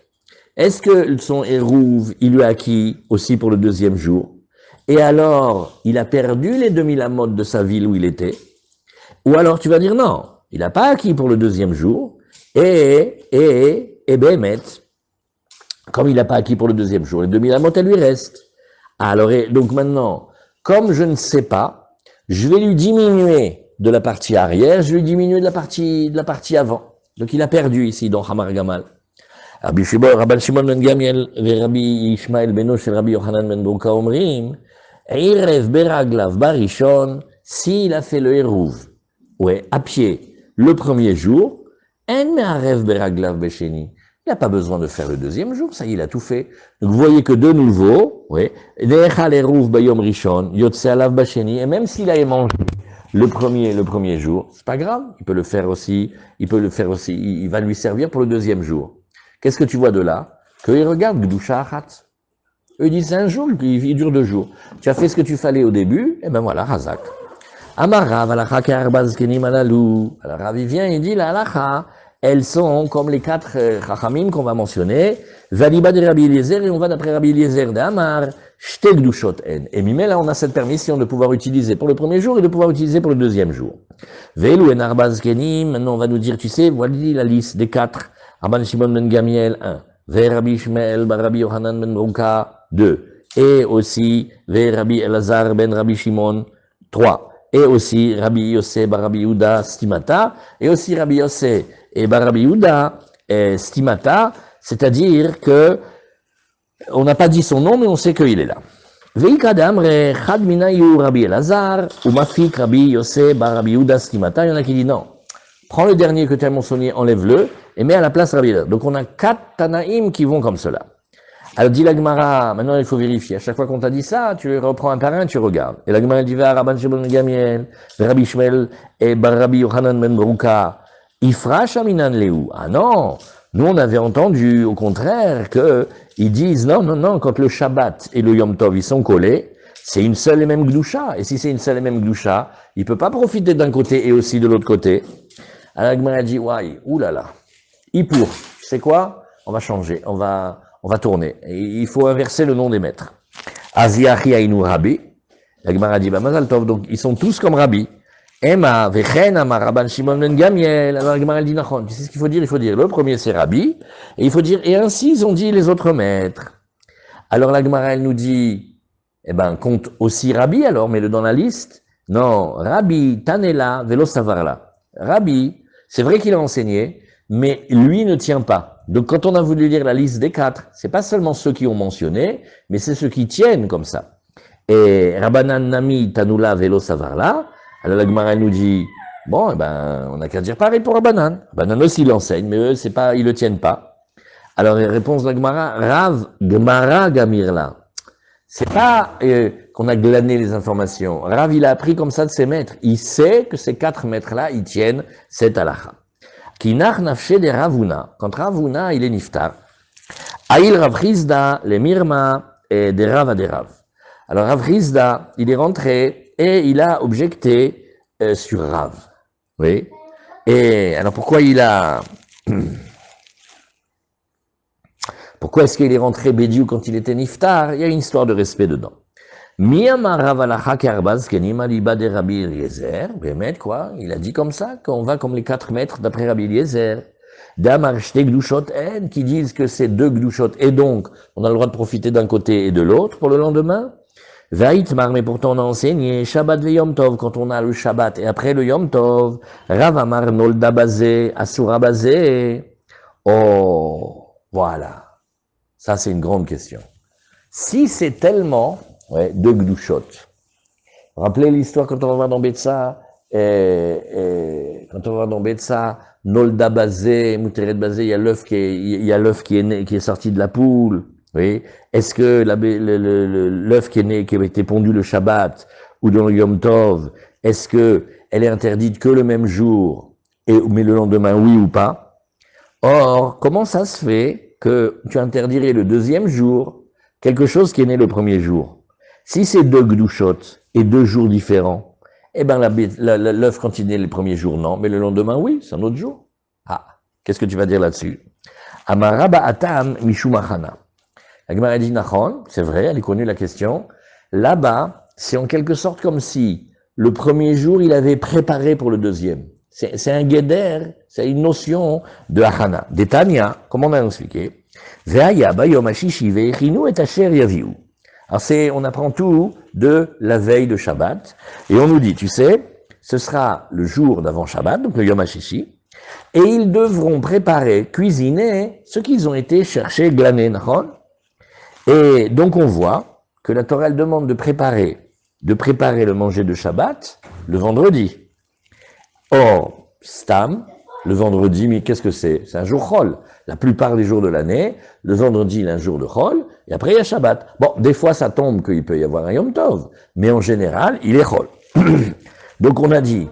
Est-ce que son hérouve, il lui a acquis aussi pour le deuxième jour? Et alors, il a perdu les 2000 amot de sa ville où il était? Ou alors tu vas dire non, il n'a pas acquis pour le deuxième jour, et Bémet, comme il n'a pas acquis pour le deuxième jour, les 2000 amot, elles lui restent. Alors, donc maintenant, comme je ne sais pas, je vais lui diminuer de la partie arrière, je vais lui diminuer de la partie avant. Donc il a perdu ici dans Hamar Gamal. Rabbi Shimon ben Gamiel et Rabbi Ishmael beno shel Rabbi Yochanan ben Broka omrim, Erev beraglav barishon, s'il a fait le hérouv, ouais, à pied, le premier jour, en me'arev beraglav besheni. Il n'a pas besoin de faire le deuxième jour, ça y est, il a tout fait. Donc vous voyez que de nouveau, oui, et même s'il a mangé le premier jour, c'est pas grave, il peut le faire aussi, il va lui servir pour le deuxième jour. Qu'est-ce que tu vois de là? Qu'il regarde Gdusha Achat. Eux disent c'est un jour, il dure 2 jours. Tu as fait ce que tu fallait au début, et ben voilà, Hazak. Amarav alacha ke'arbazkenim alalu. Alors Rav il vient, il dit la halacha, elles sont comme les 4 chachamim qu'on va mentionner, Valiba de Rabbi Eliezer, et on va d'après Rabbi Eliezer d'Amar, Shte Gdushot en. Et Mimé, là, on a cette permission de pouvoir utiliser pour le premier jour et de pouvoir utiliser pour le deuxième jour. Velu en Arbazkenim, maintenant on va nous dire, tu sais, voilà la liste des 4. Rabban Shimon ben Gamiel, 1. Ve Rabbi Ishmael ben Rabbi Yochanan ben Broka, 2. Et aussi, Ve Rabbi Elazar ben Rabbi Shimon, 3. Et aussi, Rabbi Yossé ben Rabbi Yehuda Stimata, et aussi Rabbi Yossé et Rabbi Yehuda Stimata, c'est-à-dire que on n'a pas dit son nom, mais on sait qu'il est là. Veikadam re chad minayu Rabbi Elazar, ou mafik Rabbi Yossé ben Rabbi Yehuda Stimata, il y en a qui disent non. Prends le dernier que tu as mentionné, enlève-le, et mets à la place Rabbi Elazar. Donc on a 4 Tanaïm qui vont comme cela. Alors dit la Gemara, maintenant il faut vérifier. À chaque fois qu'on t'a dit ça, tu reprends un par un, tu regardes. Et la Gemara dit, va Rabban Shimon ben Gamiel, Rabbi Ishmael et Rabbi Yochanan ben Broka, Ifra Shaminan Leu. Ah non, nous on avait entendu au contraire que ils disent non, quand le Shabbat et le Yom Tov ils sont collés, c'est une seule et même Gdusha. Et si c'est une seule et même Gdusha, il peut pas profiter d'un côté et aussi de l'autre côté. Alors la Gemara dit, ouais, oulala, Ipur, tu sais quoi? On va changer, on va tourner. Et il faut inverser le nom des maîtres. Aziachi Ainu Rabbi. La Gemara dit, Mazal Tov, donc ils sont tous comme Rabbi. Emma, Vechen, Amar, Rabban Shimon ben Gamiel. Alors la Gemara dit, Nachon, tu sais ce qu'il faut dire? Il faut dire, le premier c'est Rabbi. Et il faut dire, et ainsi ils ont dit les autres maîtres. Alors la Gemara, elle nous dit, compte aussi Rabbi, alors, mets-le dans la liste. Non, Rabbi, Tanela, Velo Savarla. Rabbi, c'est vrai qu'il a enseigné, mais lui ne tient pas. Donc quand on a voulu lire la liste des 4, c'est pas seulement ceux qui ont mentionné, mais c'est ceux qui tiennent comme ça. Et Rabbanan Nami Tanula Velo Savarla, alors la Gemara nous dit, bon, on n'a qu'à dire pareil pour Rabbanan. Rabbanan aussi l'enseigne, mais eux, c'est pas, ils le tiennent pas. Alors réponse de la Gemara, Rav Gemara Gamirla. C'est pas qu'on a glané les informations. Rav, il a appris comme ça de ses maîtres. Il sait que ces 4 maîtres-là, ils tiennent cette halakha. Kinach nafshe de Ravuna. Quand Ravuna, il est niftar. Aïl Rav Chizda, le Mirma, et des Rav à des Rav. Alors Rav Rizda, il est rentré et il a objecté sur Rav. Oui. Et alors pourquoi pourquoi est-ce qu'il est rentré Bédiou quand il était Niftar? Il y a une histoire de respect dedans. Miyama Rav alacha karbaz kenima liba de Rabbi Eliezer. Bémet, quoi? Il a dit comme ça, qu'on va comme les 4 maîtres d'après Rabbi Eliezer. Damar shte gdushot en, qui disent que c'est 2 gdushot, et donc on a le droit de profiter d'un côté et de l'autre pour le lendemain. Vaïtmar, mais pourtant on a enseigné Shabbat ve Yom Tov, quand on a le Shabbat et après le Yom Tov. Rav Amar nolda bazé, asura bazé. Oh, voilà. Ça, c'est une grande question. Si c'est tellement, ouais, 2 gdushot. Rappelez l'histoire quand on va voir dans Betsa, quand on va voir dans Betsa, nolda bazé, mouteret bazé, il y a l'œuf qui est sorti de la poule. Oui. Est-ce que l'œuf qui est né, qui a été pondu le Shabbat ou dans le Yom Tov, est-ce que elle est interdite que le même jour, mais le lendemain oui ou pas? Or, comment ça se fait que tu interdirais le deuxième jour quelque chose qui est né le premier jour? Si c'est 2 gdushot et 2 jours différents, eh ben l'œuf quand il est le premier jour, non, mais le lendemain oui, c'est un autre jour. Ah, qu'est-ce que tu vas dire là-dessus? Amaraba atam mishumachana. La Gemara dit Nachon, c'est vrai, elle est connue la question. Là-bas, c'est en quelque sorte comme si le premier jour, il avait préparé pour le deuxième. C'est un guéder, c'est une notion de Hachana. D'Etania, comme on a expliqué. Ve'aya bayom hashishi ve'echinu et asher yaviu. Alors on apprend tout de la veille de Shabbat. Et on nous dit, tu sais, ce sera le jour d'avant Shabbat, donc le Yom HaShishi, et ils devront préparer, cuisiner ce qu'ils ont été chercher, glaner, Nachon. Et donc on voit que la Torah elle demande de préparer le manger de Shabbat le vendredi. Or, Stam, le vendredi, mais qu'est-ce que c'est? C'est un jour Chol. La plupart des jours de l'année, le vendredi, il y a un jour de Chol, et après il y a Shabbat. Bon, des fois ça tombe qu'il peut y avoir un Yom Tov, mais en général, il est Chol. Donc on a dit,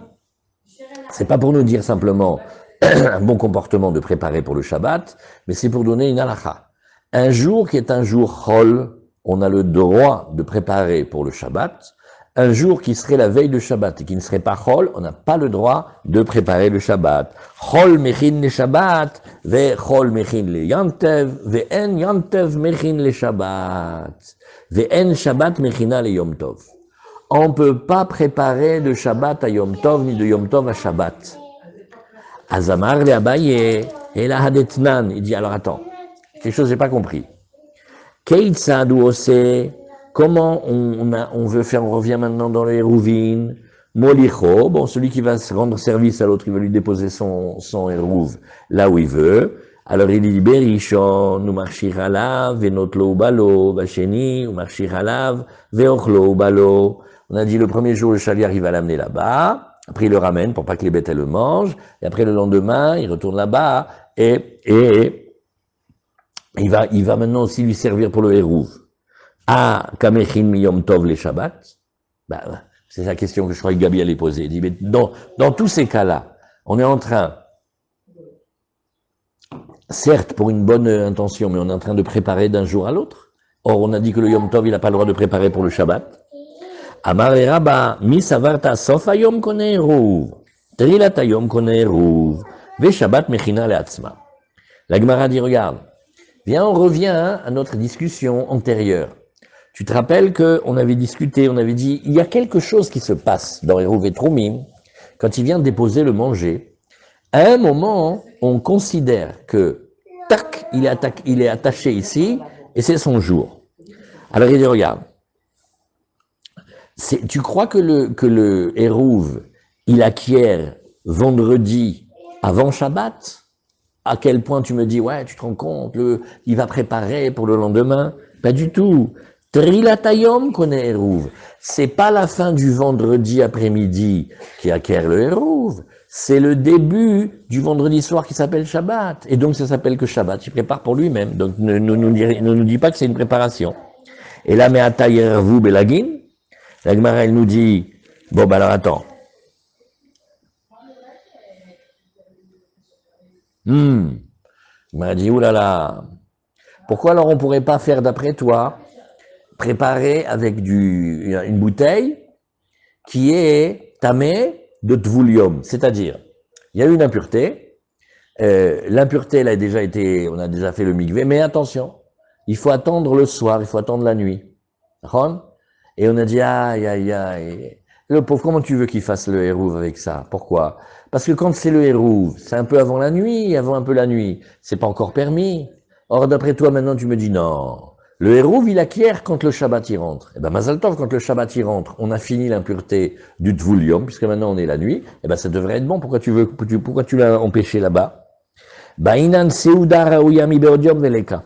c'est pas pour nous dire simplement un bon comportement de préparer pour le Shabbat, mais c'est pour donner une halakha. Un jour qui est un jour Chol, on a le droit de préparer pour le Shabbat. Un jour qui serait la veille de Shabbat et qui ne serait pas Chol, on n'a pas le droit de préparer le Shabbat. Chol mechin le Shabbat, ve Chol mechin le Yantev, ve en Yantev mechin le Shabbat, ve en Shabbat mechina le Yom Tov. On ne peut pas préparer de Shabbat à Yom Tov, ni de Yom Tov à Shabbat. Azamar le Abaye, et la Hadetnan, il dit, alors attends, quelque chose que j'ai pas compris. Keitzad ou Ose, comment on veut faire, on revient maintenant dans les Hérouvines, Molicho, bon, celui qui va se rendre service à l'autre, il va lui déposer son Hérouv là où il veut. Alors il dit, Berishon, ou marchir alav, venotlo balo, vacheni, ou marchir alav, veochlo balo. On a dit le premier jour, le chaliar, il va l'amener là-bas, après il le ramène pour pas que les bêtes elles le mangent, et après le lendemain, il retourne là-bas, et il va maintenant aussi lui servir pour le Hérouv. Ah, Kamechin miyom tov les Shabbat. Ben, c'est la question que je crois que Gabi allait poser. Il dit, mais dans tous ces cas-là, on est en train, certes pour une bonne intention, mais on est en train de préparer d'un jour à l'autre. Or, on a dit que le Yom Tov, il n'a pas le droit de préparer pour le Shabbat. Amar et Rabba, mi savarta sof hayom kone Hérouv, trilat hayom kone Hérouv, ve Shabbat mechina leatzma. La Gemara dit, regarde, viens, on revient à notre discussion antérieure. Tu te rappelles qu'on avait discuté, on avait dit, il y a quelque chose qui se passe dans Hérouv et Troumim, quand il vient déposer le manger. À un moment, on considère que, tac, il est attaché ici, et c'est son jour. Alors il dit, regarde, tu crois que le Hérouv, il acquiert vendredi avant Shabbat? À quel point tu me dis, ouais, tu te rends compte, il va préparer pour le lendemain? Pas du tout. Trilatayom connaît Hérouv. C'est pas la fin du vendredi après-midi qui acquiert le Hérouv. C'est le début du vendredi soir qui s'appelle Shabbat. Et donc ça s'appelle que Shabbat. Il prépare pour lui-même. Donc ne nous dit pas que c'est une préparation. Et là, mais Atayeru Belagin, la Gemara, elle nous dit, bon, ben alors attends. Il m'a dit, oulala, pourquoi alors on pourrait pas faire d'après toi? préparé avec une bouteille qui est tamée de tvulium, c'est-à-dire, il y a eu une impureté, l'impureté, elle a déjà été, on a déjà fait le mikvé, mais attention, il faut attendre le soir, il faut attendre la nuit. Et on a dit, aïe, aïe, aïe. Le pauvre, comment tu veux qu'il fasse le hérouv avec ça? Pourquoi? Parce que quand c'est le hérouv, c'est un peu avant la nuit, avant un peu la nuit, c'est pas encore permis. Or, d'après toi, maintenant, tu me dis non. Le hérouv, il acquiert quand le Shabbat y rentre. Eh ben, Mazal Tov, quand le Shabbat y rentre, on a fini l'impureté du Tvulium, puisque maintenant on est la nuit, eh ben, ça devrait être bon. Pourquoi tu l'as empêché là-bas? Ba'inan Seuda Raouyami Beodium Veleka.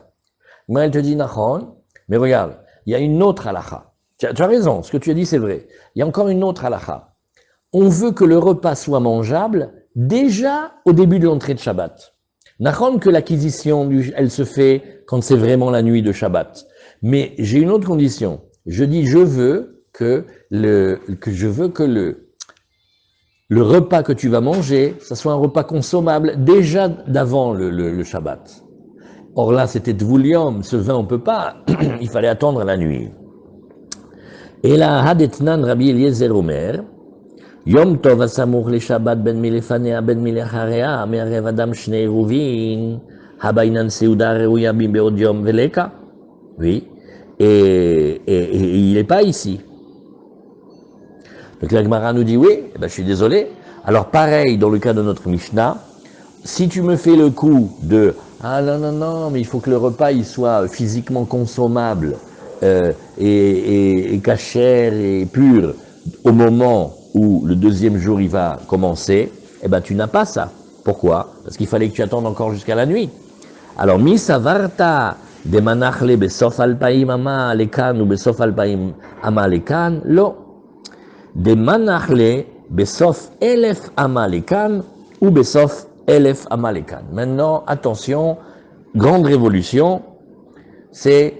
Moi, elle te dit, Nachon, mais regarde, il y a une autre halakha. Tu as raison, ce que tu as dit, c'est vrai. Il y a encore une autre halakha. On veut que le repas soit mangeable déjà au début de l'entrée de Shabbat. Nachon que l'acquisition, elle se fait quand c'est vraiment la nuit de Shabbat. Mais j'ai une autre condition. Je dis, je veux que le repas que tu vas manger, ça soit un repas consommable déjà d'avant le Shabbat. Or là, c'était Tvoulium, ce vin on peut pas, il fallait attendre la nuit. Et là, Hadetnan Rabbi Eliezer Omer, Yom Tov Asamour le Shabbat ben milefanea ben milecharea, me'arev adam shnei ruvin, habainan seuda reuya beodium veleka. Oui, et il n'est pas ici. Donc la Gemara nous dit oui, eh ben, je suis désolé. Alors pareil, dans le cas de notre Mishnah, si tu me fais le coup de ah non, mais il faut que le repas il soit physiquement consommable et cachère et pur au moment où le deuxième jour il va commencer, eh ben tu n'as pas ça. Pourquoi? Parce qu'il fallait que tu attendes encore jusqu'à la nuit. Alors mi savarta de manachle besof alpaim ama lekan ou besof alpaim ama lekan lo de manachle besof elef ama lekan ou besof elef ama lekan. Maintenant, attention, grande révolution, c'est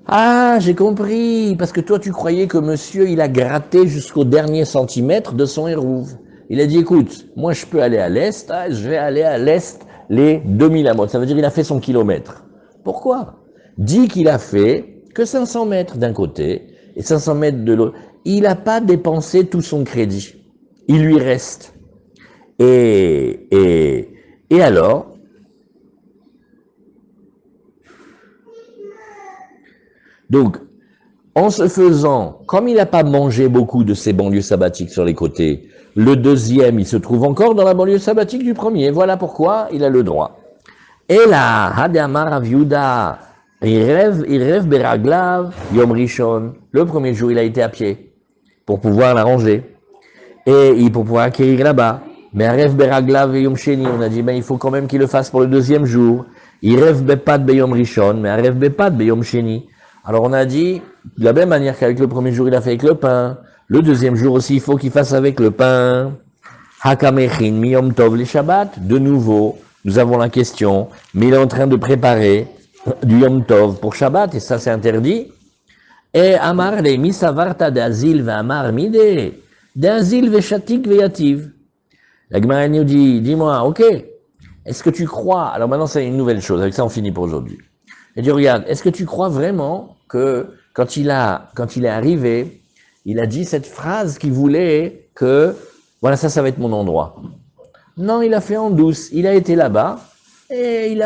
ah, j'ai compris, parce que toi tu croyais que monsieur il a gratté jusqu'au dernier centimètre de son hérouve. Il a dit écoute, moi je peux aller à l'est, je vais aller à l'est les 2000 amot. Ça veut dire il a fait son kilomètre. Pourquoi? Dis qu'il a fait que 500 mètres d'un côté et 500 mètres de l'autre. Il n'a pas dépensé tout son crédit. Il lui reste. Et alors, donc, en se faisant, comme il n'a pas mangé beaucoup de ces banlieues sabbatiques sur les côtés, le deuxième, il se trouve encore dans la banlieue sabbatique du premier. Voilà pourquoi il a le droit. Et là, Hadamar Aviuda, Irev Beraglav, Yom Rishon. Le premier jour, il a été à pied pour pouvoir l'arranger et pour pouvoir acquérir là-bas. Mais Irev Beraglav et Yom Sheni, on a dit, ben il faut quand même qu'il le fasse pour le deuxième jour. Irev Bepad Be Yom Rishon, mais Irev Bepad Be Yom Sheni. Alors on a dit, de la même manière qu'avec le premier jour, il a fait avec le pain. Le deuxième jour aussi, il faut qu'il fasse avec le pain. Hakamechin mi Yom Tov le Shabbat. De nouveau, nous avons la question, mais il est en train de préparer du Yom Tov pour Shabbat, et ça c'est interdit. Et Amar le misavarta de Azil ve Amar mide, de Azil ve Shatik ve Yativ. La Gemara nous dit, dis-moi, ok, est-ce que tu crois, alors maintenant c'est une nouvelle chose, avec ça on finit pour aujourd'hui. Elle dit, regarde, est-ce que tu crois vraiment que quand il est arrivé, il a dit cette phrase qu'il voulait que, voilà, ça va être mon endroit. Non, il a fait en douce, il a été là-bas, et il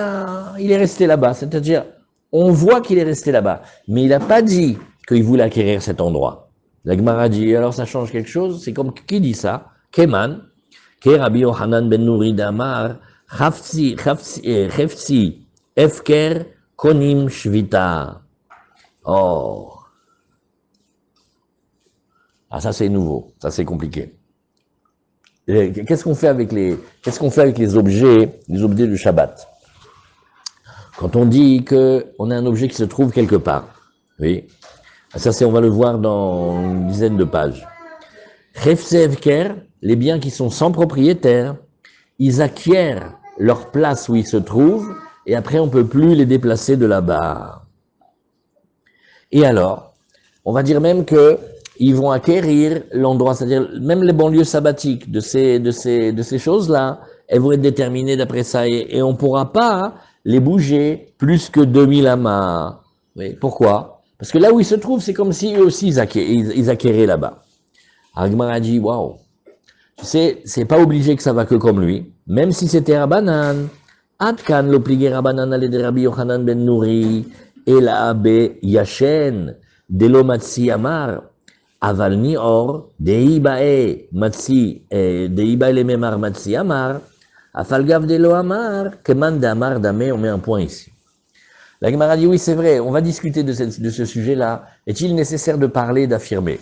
est resté là-bas. C'est-à-dire, on voit qu'il est resté là-bas, mais il n'a pas dit qu'il voulait acquérir cet endroit. La Gemara dit, alors ça change quelque chose? C'est comme, qui dit ça? Keman, Ke Rabbi Yochanan ben Nuri d'Amar, Chafsi, Efker, Konim Shvita. Oh. Ah, ça c'est nouveau, ça c'est compliqué. Qu'est-ce qu'on fait avec les objets du Shabbat? Quand on dit qu'on a un objet qui se trouve quelque part, oui, ça on va le voir dans une dizaine de pages. Chefsevker, les biens qui sont sans propriétaire, ils acquièrent leur place où ils se trouvent, et après on peut plus les déplacer de là-bas. Et alors, on va dire même que ils vont acquérir l'endroit, c'est-à-dire même les banlieues sabbatiques de ces choses-là, elles vont être déterminées d'après ça, et on ne pourra pas les bouger plus que 2000 amas. Oui, pourquoi? Parce que là où ils se trouvent, c'est comme si eux aussi ils acquéraient là-bas. Agmar a dit, waouh, tu sais, c'est pas obligé que ça va que comme lui, même si c'était Rabbanan. Adkan l'obligé Rabbanan ale de Rabbi Yochanan ben Nouri, el abe yashen, delo matsi amar, aval ni or, dei bae matsi, dei bae le memar matsi amar, afal gav delo amar, keman damar dame, on met un point ici. La Gemara dit, oui, c'est vrai, on va discuter de ce sujet-là. Est-il nécessaire de parler, d'affirmer?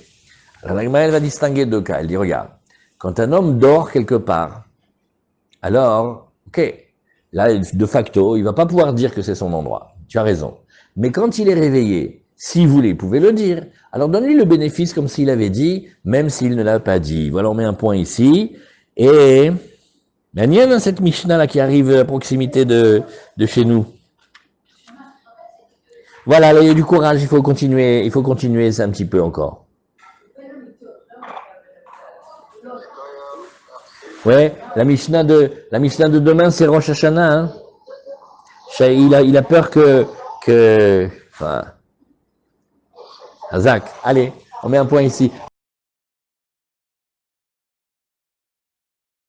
Alors la Gemara, elle va distinguer deux cas. Elle dit, regarde, quand un homme dort quelque part, alors, ok, là, de facto, il va pas pouvoir dire que c'est son endroit. Tu as raison. Mais quand il est réveillé, s'il voulait, il pouvait le dire. Alors donne-lui le bénéfice comme s'il avait dit, même s'il ne l'a pas dit. Voilà, on met un point ici. Et il y a dans cette Mishnah-là qui arrive à proximité de chez nous. Voilà, là, il y a du courage, il faut continuer ça un petit peu encore. Ouais, la Mishnah de demain, c'est Rosh Hashanah, hein. Il a peur enfin, Azak, allez, on met un point ici.